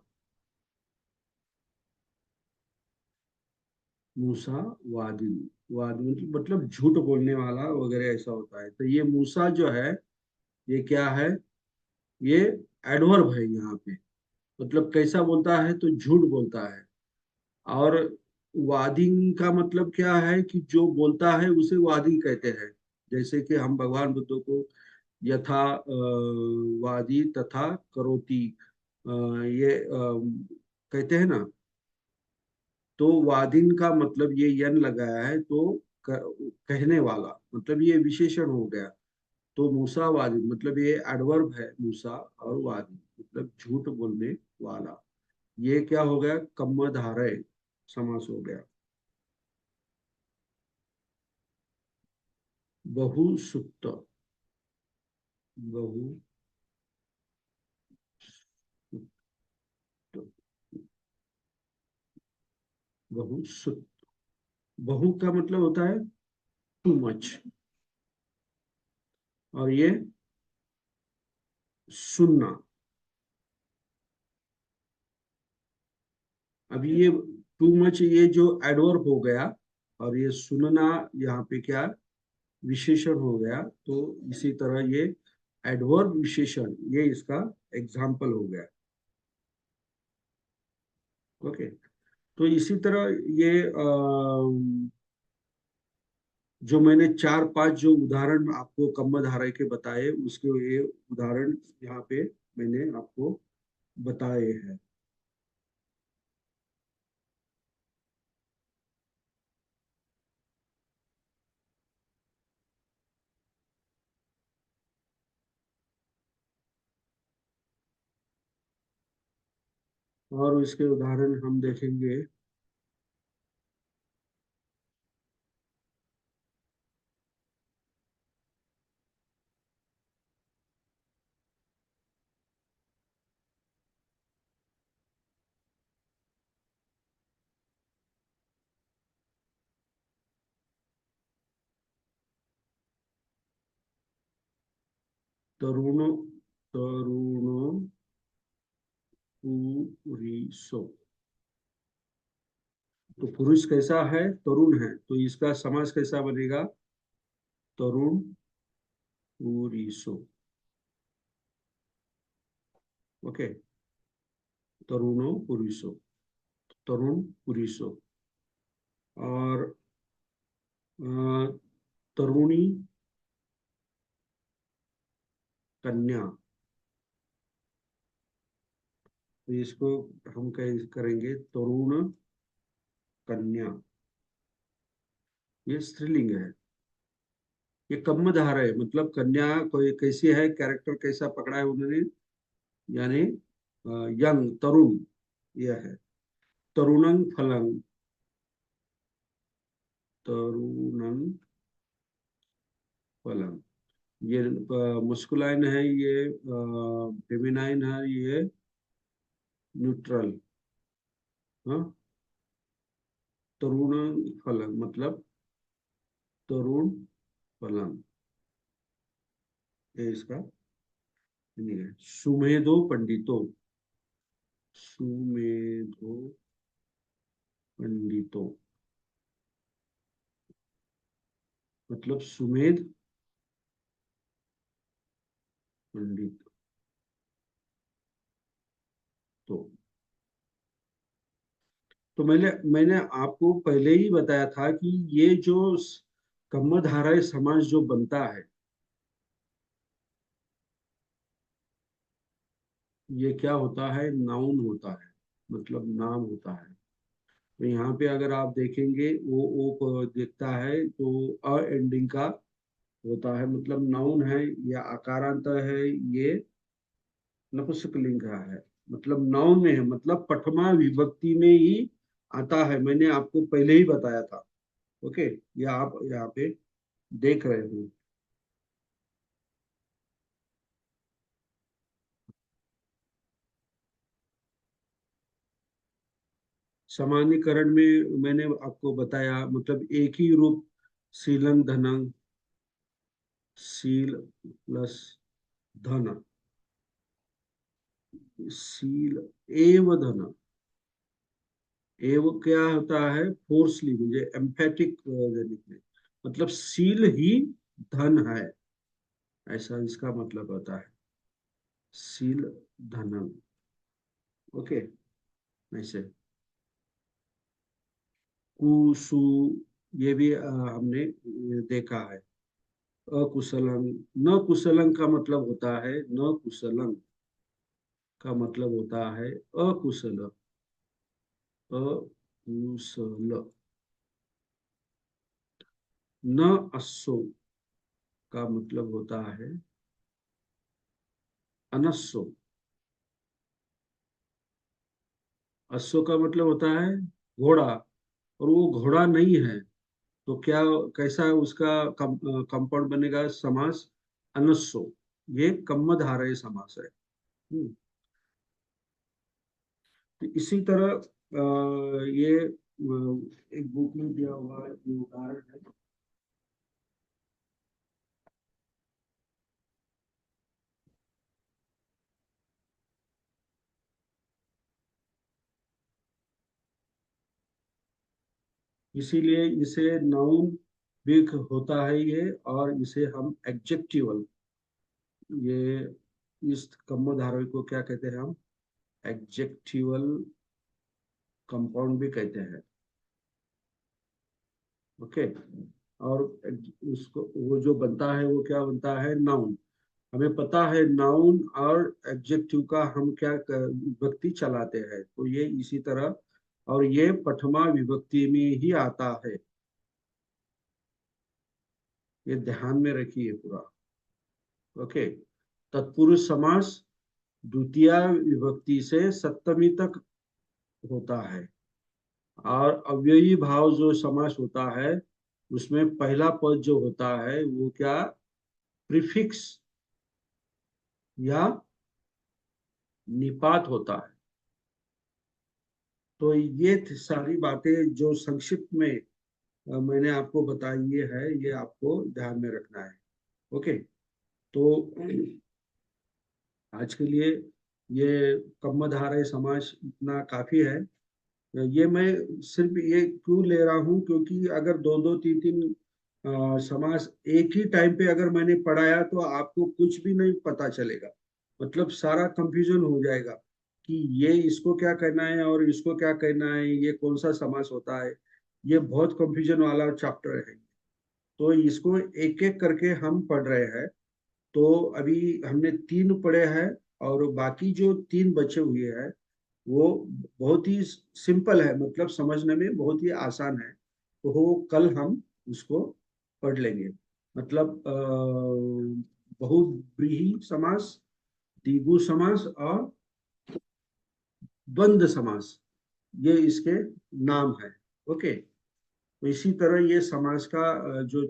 मूसा वादी, वादी मतलब झूठ बोलने वाला वगैरह ऐसा होता है। तो ये मूसा जो है ये क्या है? ये एडवर्ब है यहाँ पे। मतलब कैसा बोलता है? तो झूठ बोलता है। और वादी का मतलब क्या है? कि जो बोलता है उसे वादी कहते हैं। जैसे कि हम भगवान बुद्ध को यथा वादी तथा करोति, ये कहते हैं ना। तो वादिन का मतलब ये यन लगाया है तो कहने वाला, मतलब ये विशेषण हो गया। तो मूसा वादी मतलब ये एडवर्ब है, मूसा और वादी मतलब झूठ बोलने वाला। ये क्या हो गया? कम्मधारय समास हो गया। बहुसुप्त, बहु बहुसुप्त, बहु का मतलब होता है टू मच, और ये सुनना। अब ये टू मच ये जो एडवर्ब हो गया, और ये सुनना यहाँ पे क्या विशेषण हो गया। तो इसी तरह ये एडवर्ब विशेषण, ये इसका एग्जाम्पल हो गया। ओके। तो इसी तरह ये जो मैंने 4-5 जो उदाहरण आपको कम्मधारय के बताए, उसके ये उदाहरण यहाँ पे मैंने आपको बताए हैं। और इसके उदाहरण हम देखेंगे। तरुण, तरुणो पुरीसो। तो पुरुष कैसा है? तरुण है, तो इसका समास कैसा बनेगा? तरुण पुरीसो। ओके, तरुणो पुरुषो, तरुण पुरुषो। और तरुणी, कन्या। तो इसको हम कह करेंगे तरुण कन्या। ये स्त्रीलिंग है। ये कम धारा है, मतलब कन्या कोई कैसी है, कैरेक्टर कैसा पकड़ा है उन्होंने, यानी यंग, तरुण। यह है तरुणं फलं। तरुणं फलं। ये मुस्कुलाइन है, ये फेमिनाइन है, ये न्यूट्रल। हाँ, तरुण फलन मतलब तरुण फलन, ये इसका मीनिंग है। सुमेधो पंडितो। सुमेधो पंडितो मतलब सुमेध पंडित। तो मैंने मैंने आपको पहले ही बताया था कि ये जो कम्मधारय समास जो बनता है, ये क्या होता है, नाउन होता है, मतलब नाम होता है। तो यहाँ पे अगर आप देखेंगे वो ओ दिखता है तो अ एंडिंग का होता है, मतलब नाउन है, या आकारांत है, ये नपुंसकलिंग का है, मतलब नाउन में है, मतलब प्रथमा विभक्ति में ही आता है। मैंने आपको पहले ही बताया था। ओके, ये आप यहाँ पे देख रहे हो। सामान्यकरण में मैंने आपको बताया, मतलब एक ही रूप, शीलं धनं, शील प्लस धन, शील एव धन। एव क्या होता है, फोर्सली, मुझे एम्फेटिक देने के लिए, मतलब शील ही धन है, ऐसा इसका मतलब होता है, शील धनम। ओके, ऐसे कुसु, ये भी हमने देखा है। अकुशलं, न कुशलं का मतलब होता है, न कुशलं का मतलब होता है अकुशल। अकुशल। न अश्व का मतलब होता है अनश्व। अश्व का मतलब होता है घोड़ा, और वो घोड़ा नहीं है, तो क्या, कैसा उसका कंपाउंड बनेगा, समास अनस्व। ये कम्मधारय समास है। तो इसी तरह ये एक बुक में दिया हुआ ये उदाहरण है। इसीलिए इसे नाउन भी होता है ये, और इसे हम एडजेक्टिवल, ये इस कम्मधारय को क्या कहते हैं हम, एडजेक्टिवल कंपाउंड भी कहते हैं। ओके, और उसको वो जो बनता है वो क्या बनता है, नाउन। हमें पता है नाउन और एडजेक्टिव का हम क्या विभक्ति चलाते हैं, तो ये इसी तरह, और ये प्रथमा विभक्ति में ही आता है, ये ध्यान में रखिए पूरा। ओके, तत्पुरुष समास द्वितीय विभक्ति से सप्तमी तक होता है, और अव्ययी भाव जो समास होता है उसमें पहला पद जो होता है वो क्या, प्रीफिक्स या निपात होता है। तो ये सारी बातें जो संक्षिप्त में मैंने आपको बताई ये है, ये आपको ध्यान में रखना है। ओके, तो आज के लिए ये कम्मधारय समास इतना काफी है। ये मैं सिर्फ ये क्यों ले रहा हूँ, क्योंकि अगर दो दो तीन तीन समास एक ही टाइम पे अगर मैंने पढ़ाया तो आपको कुछ भी नहीं पता चलेगा, मतलब सारा कंफ्यूजन हो जाएगा कि ये इसको क्या करना है और इसको क्या करना है, ये कौन सा समास होता है। ये बहुत कंफ्यूजन वाला चैप्टर है। तो इसको एक एक करके हम पढ़ रहे हैं। तो अभी हमने तीन पढ़े हैं, और बाकी जो तीन बचे हुए हैं वो बहुत ही सिंपल है, मतलब समझने में बहुत ही आसान है। तो वो कल हम उसको पढ़ लेंगे। मतलब बहुव्रीहि समास, द्विगु समास और द्वंद्व समास, ये इसके नाम है। ओके। तो इसी तरह ये समास का जो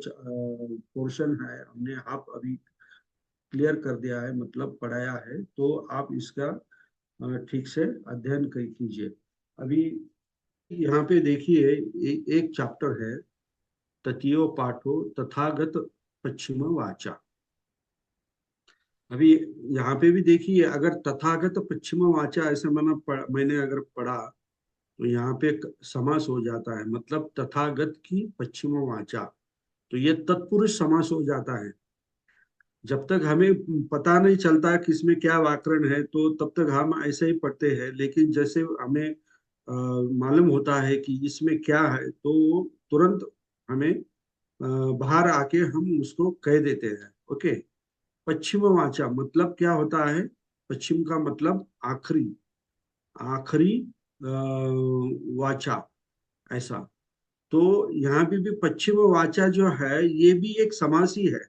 पोर्शन है हमने आप अभी क्लियर कर दिया है, मतलब पढ़ाया है। तो आप इसका ठीक से अध्ययन कीजिए। अभी यहाँ पे देखिए, एक चैप्टर है, तृतीयो पाठो तथागत पश्चिम वाचा। अभी यहाँ पे भी देखिए, अगर तथागत पश्चिम वाचा ऐसे मैंने अगर पढ़ा, तो यहाँ पे समास हो जाता है, मतलब तथागत की पश्चिम वाचा। तो ये तत्पुरुष समास हो जाता है। जब तक हमें पता नहीं चलता कि इसमें क्या व्याकरण है, तो तब तक हम ऐसे ही पढ़ते हैं। लेकिन जैसे हमें मालूम होता है कि इसमें क्या है, तो तुरंत हमें बाहर आके हम उसको कह देते हैं। ओके। पश्चिम वाचा मतलब क्या होता है? पश्चिम का मतलब आखिरी, आखिरी वाचा, ऐसा। तो यहाँ भी पश्चिम वाचा जो है, ये भी एक समास ही है।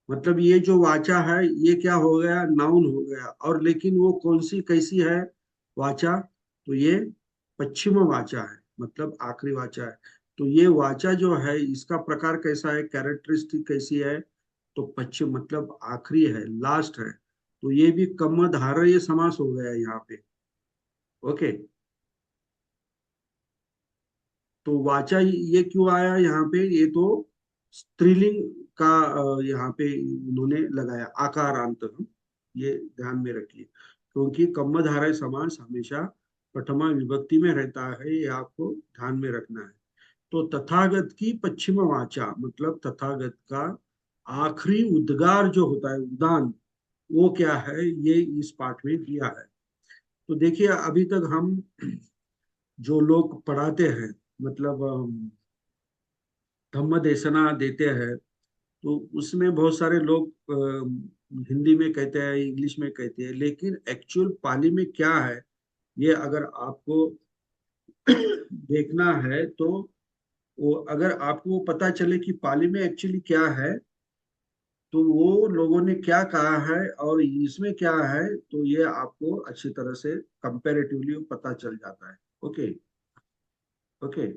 मतलब ये जो वाचा है, ये क्या हो गया? नाउन हो गया। और लेकिन वो कौन सी कैसी है वाचा? तो ये पश्चिम वाचा है, मतलब आखिरी वाचा है। तो ये वाचा जो है, इसका प्रकार कैसा है, कैरेक्टरिस्टिक कैसी है? तो पश्चिम मतलब आखिरी है, लास्ट है। तो ये भी कर्मधारय समास हो गया यहाँ पे। ओके। तो वाचा ये क्यों आया यहाँ पे? ये तो स्त्रीलिंग का यहाँ पे उन्होंने लगाया, आकारांत। ये ध्यान में रखिए, क्योंकि कर्मधारय समास हमेशा प्रथमा विभक्ति में रहता है, ये आपको ध्यान में रखना है। तो तथागत की पश्चिम वाचा मतलब तथागत का आखिरी उद्गार जो होता है, उदान, वो क्या है, ये इस पाठ में दिया है। तो देखिए, अभी तक हम जो लोग पढ़ाते हैं, मतलब धम्म देशना देते हैं, तो उसमें बहुत सारे लोग हिंदी में कहते हैं, इंग्लिश में कहते हैं, लेकिन एक्चुअल पाली में क्या है, ये अगर आपको देखना है, तो वो अगर आपको पता चले कि पाली में एक्चुअली क्या है, तो वो लोगों ने क्या कहा है और इसमें क्या है, तो ये आपको अच्छी तरह से कंपैरेटिवली पता चल जाता है। ओके। ओके।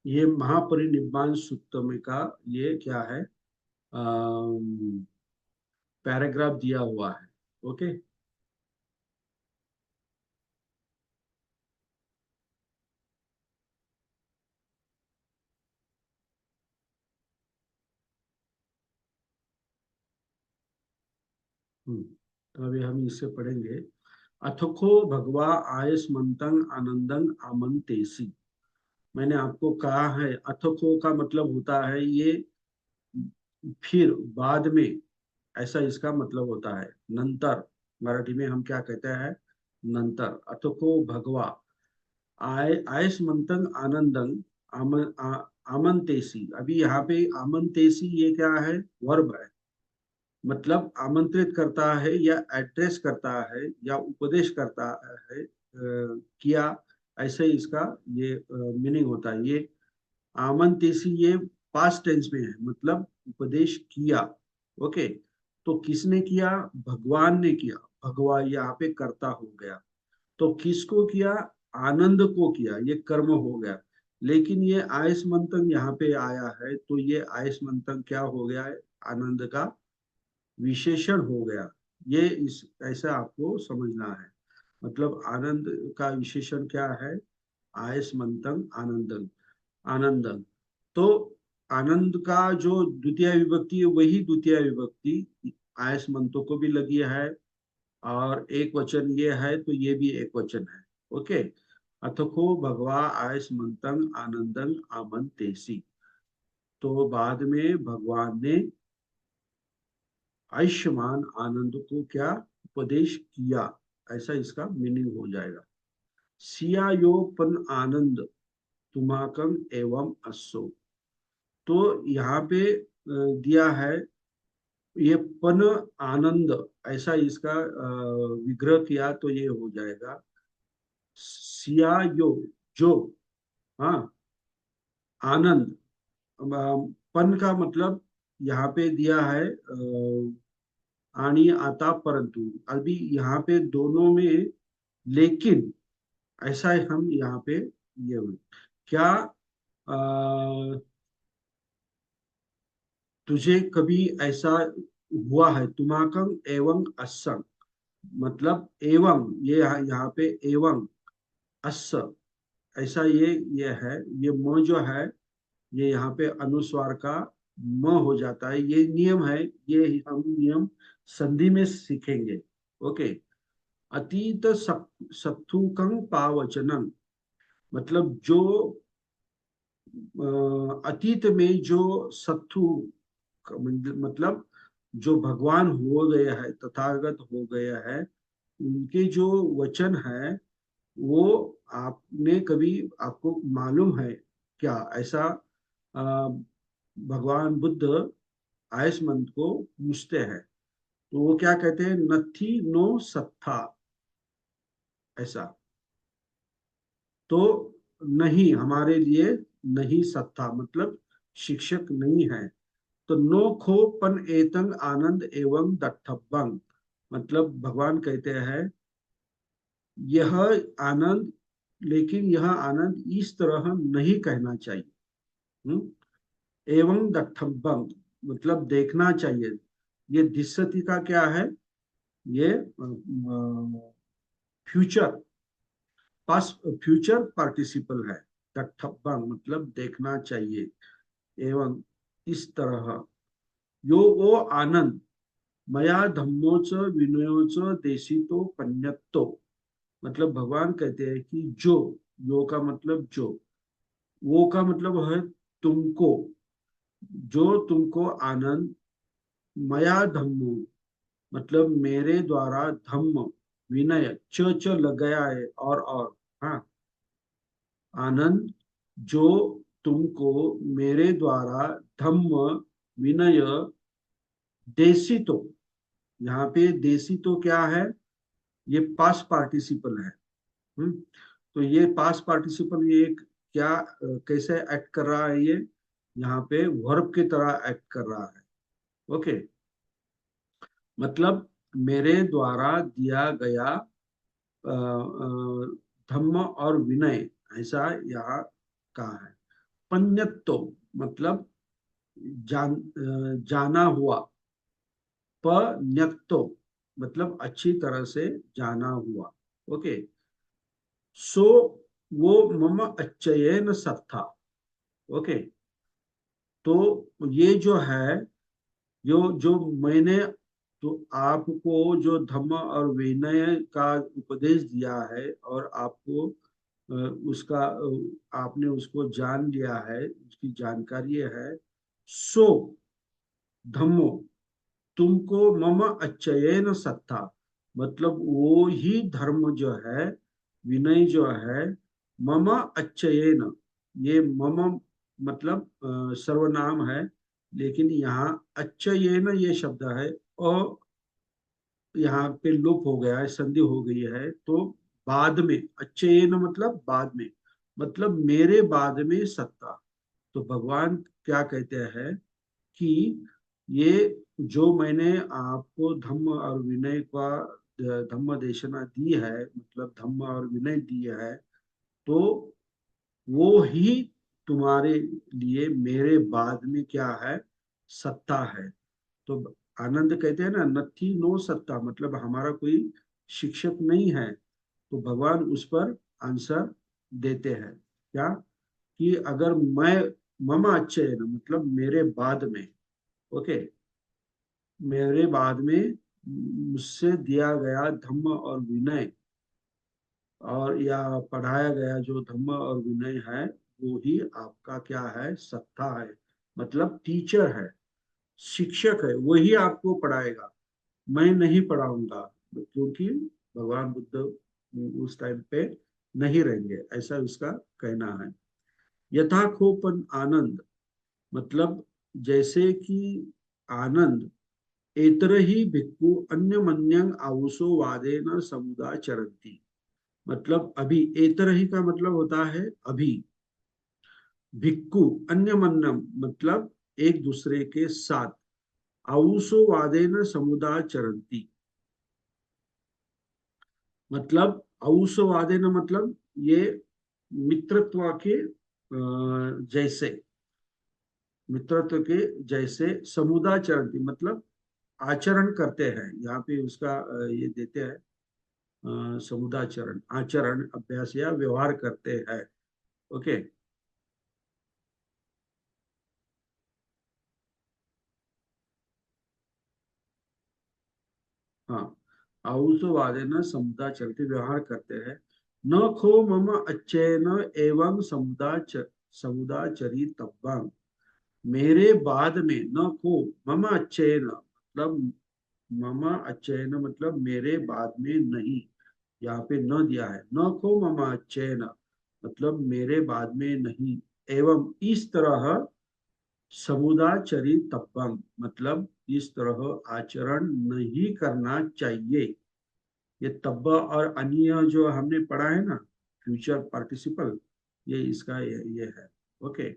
ये महापरिनिब्बाण सूक्त में का ये क्या है, पैराग्राफ दिया हुआ है। ओके। तो अभी हम इससे पढ़ेंगे। अथको भगवा आयस्मंतं आनंदं आमंतेसी। मैंने आपको कहा है, अथको का मतलब होता है ये फिर, बाद में, ऐसा इसका मतलब होता है। नंतर, मराठी में हम क्या कहते हैं? नंतर। अथको भगवा आयस्मंतं आनंदं आमंतेसी। अभी यहाँ पे आमंतेसी ये क्या है? वर्ब है। मतलब आमंत्रित करता है या एड्रेस करता है या उपदेश करता है, किया, ऐसे इसका ये मीनिंग होता है। ये आमंत्रित, ये पास्ट टेंस में है, मतलब उपदेश किया। ओके। तो किसने किया? भगवान ने किया। भगवान यहाँ पे कर्ता हो गया। तो किसको किया? आनंद को किया, ये कर्म हो गया। लेकिन ये आयस्मंतन यहाँ पे आया है, तो ये आयस्मंतन क्या हो गया है? आनंद का विशेषण हो गया। ये इस ऐसा आपको समझना है। मतलब आनंद का विशेषण क्या है? आयस्मंतं आनंदं, आनंदं। तो आनंद का जो द्वितीय विभक्ति है, वही द्वितीय विभक्ति आयस्मंतों को भी लगी है, और एक वचन ये है तो ये भी एक वचन है। ओके। अथको भगवा आयस मंतंग आनंदन आमंतेसी। तो बाद में भगवान ने आयुष्मान आनंद को क्या उपदेश किया, ऐसा इसका मीनिंग हो जाएगा। सियायोपन आनंद तुमाकम एवं अस्सो। तो यहाँ पे दिया है ये पन आनंद, ऐसा इसका विग्रह किया तो ये हो जाएगा सियायो, जो, हाँ, आनंद। पन का मतलब यहाँ पे दिया है आनी आता परंतु, अभी यहाँ पे दोनों में लेकिन, ऐसा हम यहाँ पे ये हुई क्या, अ, तुझे कभी ऐसा हुआ है, तुमाकं एवं असंग, मतलब एवं, ये यहाँ पे एवं अस, ऐसा ये है, ये म जो है ये यहाँ पे अनुस्वार का म हो जाता है, ये नियम है, ये हम नियम संधि में सीखेंगे। ओके। अतीत सत्थुकं पावचनम, मतलब जो अतीत में जो सत्थु, मतलब जो भगवान हो गया है, तथागत हो गया है, उनके जो वचन है वो आपने कभी, आपको मालूम है क्या, ऐसा अ, भगवान बुद्ध आयसमंत को पूछते हैं। तो वो क्या कहते हैं, नथी नो सत्था, ऐसा। तो नहीं, हमारे लिए नहीं सत्ता, मतलब शिक्षक नहीं है। तो नो खो पन एतंग आनंद एवं दट्ठबंग, मतलब भगवान कहते हैं यह आनंद, लेकिन यह आनंद इस तरह नहीं कहना चाहिए। हम्म? एवं दट्ठबंग मतलब देखना चाहिए। ये दिस्सति का क्या है, ये फ्यूचर, पास्ट फ्यूचर पार्टिसिपल है। दट्ठबंग मतलब देखना चाहिए, एवं इस तरह, यो वो आनंद मया धम्मोच विनयोच देशितो पन्यत्तो, मतलब भगवान कहते हैं कि जो, यो का मतलब जो, वो का मतलब है तुमको, जो तुमको आनंद, मया धम्मो मतलब मेरे द्वारा, धम्म विनय, च लग गया है और, हाँ, आनंद जो तुमको मेरे द्वारा, धम्म विनय, देसी तो, यहाँ पे देसी तो क्या है, ये पास्ट पार्टिसिपल है। हम्म? तो ये पास्ट पार्टिसिपल ये एक क्या, कैसे एक्ट कर रहा है, ये यहाँ पे वर्ब की तरह एक्ट कर रहा है। ओके। मतलब मेरे द्वारा दिया गया धम्म और विनय, ऐसा यहाँ कहा है। पन्यत्तो मतलब जाना हुआ, पन्यत्तो मतलब अच्छी तरह से जाना हुआ। ओके। सो वो मम अच्चयन सत्था। ओके। तो ये जो है, जो मैंने, तो आपको जो धम्म और विनय का उपदेश दिया है और आपको उसका आपने उसको जान लिया है, उसकी जानकारी है। सो धम्मो तुमको मम अच्चयन सत्ता, मतलब वो ही धर्म जो है, विनय जो है, मम अच्चयन, ये मम मतलब सर्वनाम है, लेकिन यहाँ अच्चयन ये शब्द है और यहाँ पे लोप हो गया है, संधि हो गई है, तो बाद में, अच्चयन मतलब बाद में, मतलब मेरे बाद में सत्ता। तो भगवान क्या कहते हैं कि ये जो मैंने आपको धम्म और विनय का धम्म देशना दी है, मतलब धम्म और विनय दी है, तो वो ही तुम्हारे लिए मेरे बाद में क्या है, सत्ता है। तो आनंद कहते हैं ना, नथी नो सत्ता, मतलब हमारा कोई शिक्षक नहीं है। तो भगवान उस पर आंसर देते हैं क्या, कि अगर मैं, मम अच्छे मतलब मेरे बाद में, ओके, मेरे बाद में मुझसे दिया गया धम्म और विनय, और या पढ़ाया गया जो धम्म और विनय है, वो ही आपका क्या है, सत्ता है। मतलब टीचर है, शिक्षक है, वही आपको पढ़ाएगा, मैं नहीं पढ़ाऊंगा, क्योंकि भगवान बुद्ध उस टाइम पे नहीं रहेंगे, ऐसा उसका कहना है। यथाखोपन आनंद, मतलब जैसे कि आनंद, एतर ही भिक्खु अन्य मन्यंग आउसो वादेन समुदाचरन्ति। मतलब अभी, एतर ही का मतलब होता है अभी, भिक्खु अन्य मन्यम मतलब एक दूसरे के साथ, आउसो वादेन समुदाचरन्ति, मतलब औसवादेन मतलब ये मित्रत्व के जैसे, मित्रत्व के जैसे, समुदाचरण मतलब आचरण करते हैं, यहाँ पे उसका ये देते हैं, समुदाचरण आचरण अभ्यास या व्यवहार करते हैं। ओके। हाँ, औसवादेन समुदाचरते व्यवहार करते हैं। न खो मम अच्छेन एवं समुदाचरी तब्बं, मेरे बाद में, न को मम अच्छेन मतलब, मम अच्छेन मतलब मेरे बाद में नहीं, यहाँ पे न दिया है, न को मम अच्छेन मतलब मेरे बाद में नहीं, एवं इस तरह समुदाचरी तब्बम मतलब इस तरह आचरण नहीं करना चाहिए। ये तब्ब और अन्य जो हमने पढ़ा है ना, फ्यूचर पार्टिसिपल, ये इसका ये है। ओके।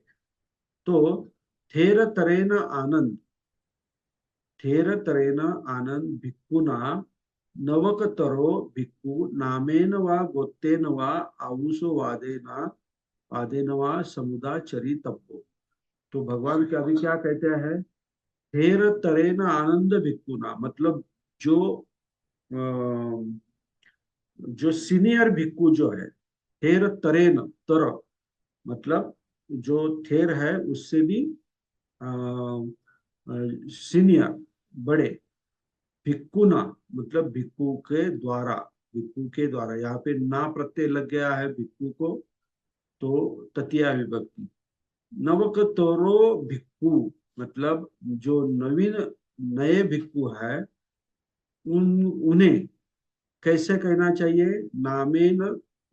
तो थेर तरेन आनंद, थेर तरेन आनंद भिक्खुना नवकतरो भिक्खु नामेन वा गोत्तेन वा आउसो वादेन वा समुदाचरी तब्बो। तो भगवान के अभी क्या कहते हैं, थेर तरेन आनंद भिक्खुना मतलब जो अ, जो सीनियर भिक्खु जो है, थेर तरेन, तर मतलब जो थेर है उससे भी सीनियर, बड़े, भिक्कुना मतलब भिक्खु के द्वारा, भिक्खु के द्वारा, यहाँ पे ना प्रत्यय लग गया है भिक्खु को, तो तृतीया विभक्ति। नवकतरो भिक्खु मतलब जो नवीन, नए भिक्खु है, उन्हें कैसे कहना चाहिए, नामेन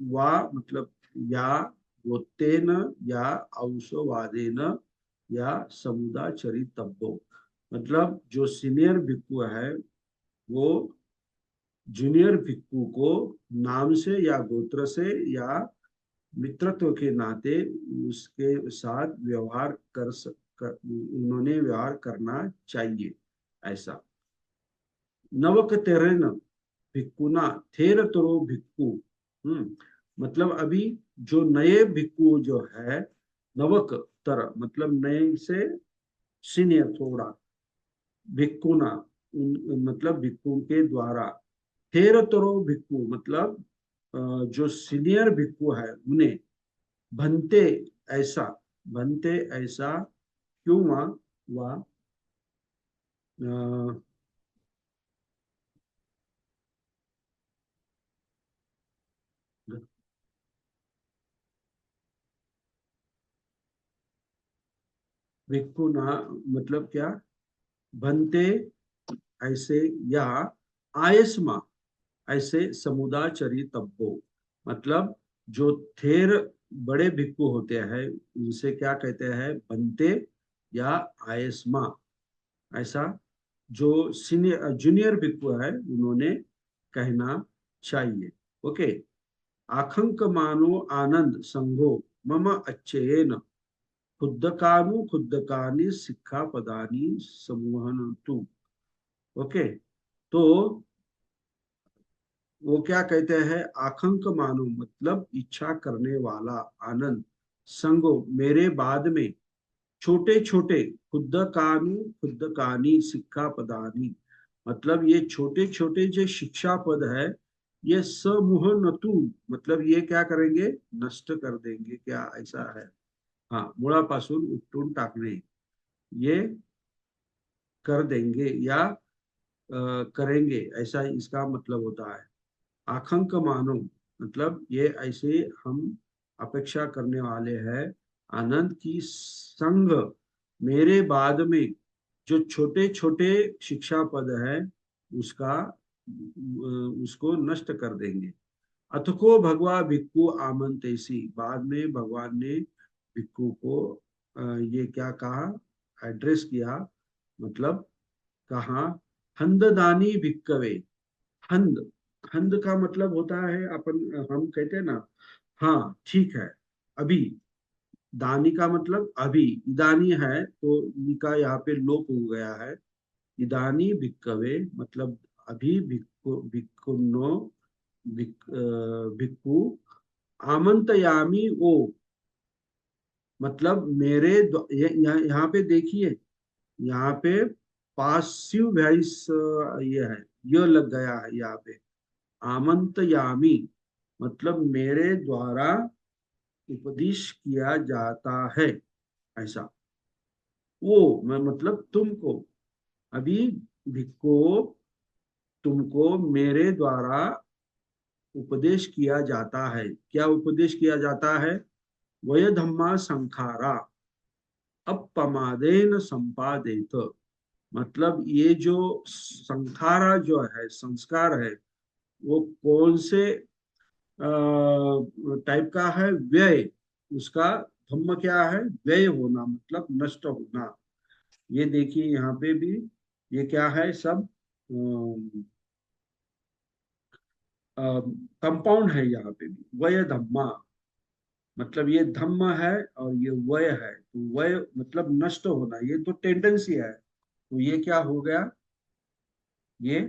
वा मतलब या, गोत्तेन या, औसवादेन या समुदाचरितव्यो, मतलब जो सीनियर भिक्खु है वो जूनियर भिक्खु को नाम से या गोत्र से या मित्रत्व के नाते उसके साथ व्यवहार उन्होंने व्यवहार करना चाहिए, ऐसा। नवक तेरेन भिक्खुना थेर तरो भिक्खु, मतलब अभी जो नए भिक्खु जो है, नवक तर मतलब नए से सीनियर थोड़ा, भिक्खुना मतलब भिक्खु के द्वारा, थेर तरो भिक्खु मतलब जो सीनियर भिक्खु है उन्हें, भंते ऐसा, भंते ऐसा, क्यों वह भिक्खुना मतलब क्या, भंते ऐसे, या आयस्मा ऐसे समुदाचरी तब्बो, मतलब जो थेर बड़े भिक्खु होते हैं उनसे क्या कहते हैं, बनते या आयस्मा, ऐसा जो सीनियर जूनियर भिक्खु है उन्होंने कहना चाहिए। ओके। आखंक मानो आनंद संघो मम अच्छेन खुद्दकानु खुद्दकानी शिक्षा पदानी समूहन तु। ओके। तो वो क्या कहते हैं, आखंक मानो मतलब इच्छा करने वाला, आनंद, संगो मेरे बाद में, छोटे छोटे, खुद कानू खुद कानी शिक्षा पदानी, मतलब ये छोटे छोटे जो शिक्षा पद है, ये समूह नतु मतलब ये क्या करेंगे, नष्ट कर देंगे, क्या ऐसा है, हाँ, मुळापासून उपटून टाकणे, ये कर देंगे या करेंगे, ऐसा इसका मतलब होता है। आखंक मानो मतलब ये ऐसे हम अपेक्षा करने वाले हैं आनंद की संग मेरे बाद में जो छोटे छोटे शिक्षा पद है उसका उसको नष्ट कर देंगे। अथको भगवा भिक्खु आमंत्रेसी, बाद में भगवान ने भिक्खु को ये क्या कहा, एड्रेस किया, मतलब कहा, हंददानी भिक्कवे। हंद, हंद का मतलब होता है अपन हम कहते हैं ना, हाँ ठीक है, अभी। दानी का मतलब अभी, इदानी है तो ई का यहाँ पे लोप हो गया है। इदानी भिक्कवे मतलब अभी, भिक्खु भिक्खुनो भिक्खु आमंतयामी ओ, मतलब मेरे यहाँ पे देखिए, यहाँ पे पासिव वॉइस ये है, ये लग गया है यहाँ पे। आमंतयामी मतलब मेरे द्वारा उपदेश किया जाता है, ऐसा। वो मतलब तुमको, अभी भिक्को, तुमको मेरे द्वारा उपदेश किया जाता है। क्या उपदेश किया जाता है? वय धम्मा संखारा अपमादेन संपादित, मतलब ये जो संखारा जो है, संस्कार है, वो कौन से टाइप का है? व्यय, उसका धम्म क्या है? व्यय होना, मतलब नष्ट होना। ये देखिए यहाँ पे भी ये क्या है, सब कंपाउंड है यहाँ पे भी। वय धम्मा मतलब ये धम्म है और ये वय है, तो वय मतलब नष्ट होना, ये तो टेंडेंसी है, तो ये क्या हो गया, ये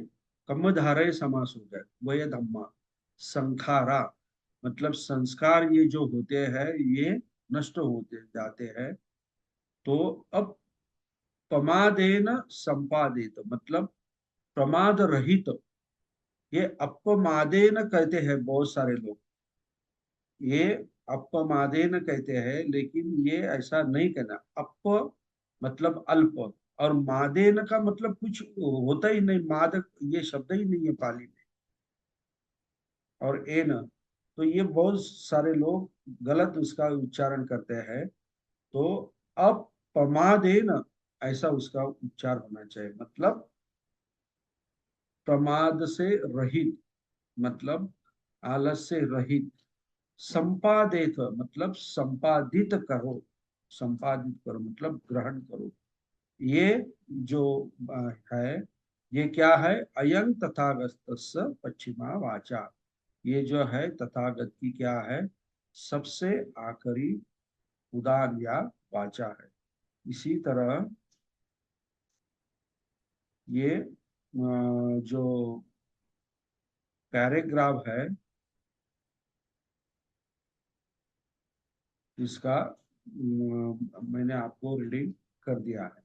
कम्मधारय समास हो गया। वय धम्मा संखारा मतलब संस्कार ये जो होते हैं ये नष्ट होते जाते हैं। तो अब प्रमादेन संपादित मतलब प्रमाद रहित, ये अपमादेन कहते हैं बहुत सारे लोग, ये अपमादेन कहते हैं, लेकिन ये ऐसा नहीं कहना। अप मतलब अल्प, और मादेन का मतलब कुछ होता ही नहीं, माद ये शब्द ही नहीं है पाली में, और एन, तो ये बहुत सारे लोग गलत उसका उच्चारण करते हैं। तो अब प्रमादेन ऐसा उसका उच्चार होना चाहिए, मतलब प्रमाद से रहित, मतलब आलस से रहित। संपादित मतलब संपादित करो, संपादित करो मतलब ग्रहण करो। ये जो है, ये क्या है? अयं तथागतस्य पश्चिमा वाचा, ये जो है तथागत की क्या है? सबसे आखिरी उदार या वाचा है। इसी तरह ये जो पैराग्राफ है इसका मैंने आपको रीडिंग कर दिया है।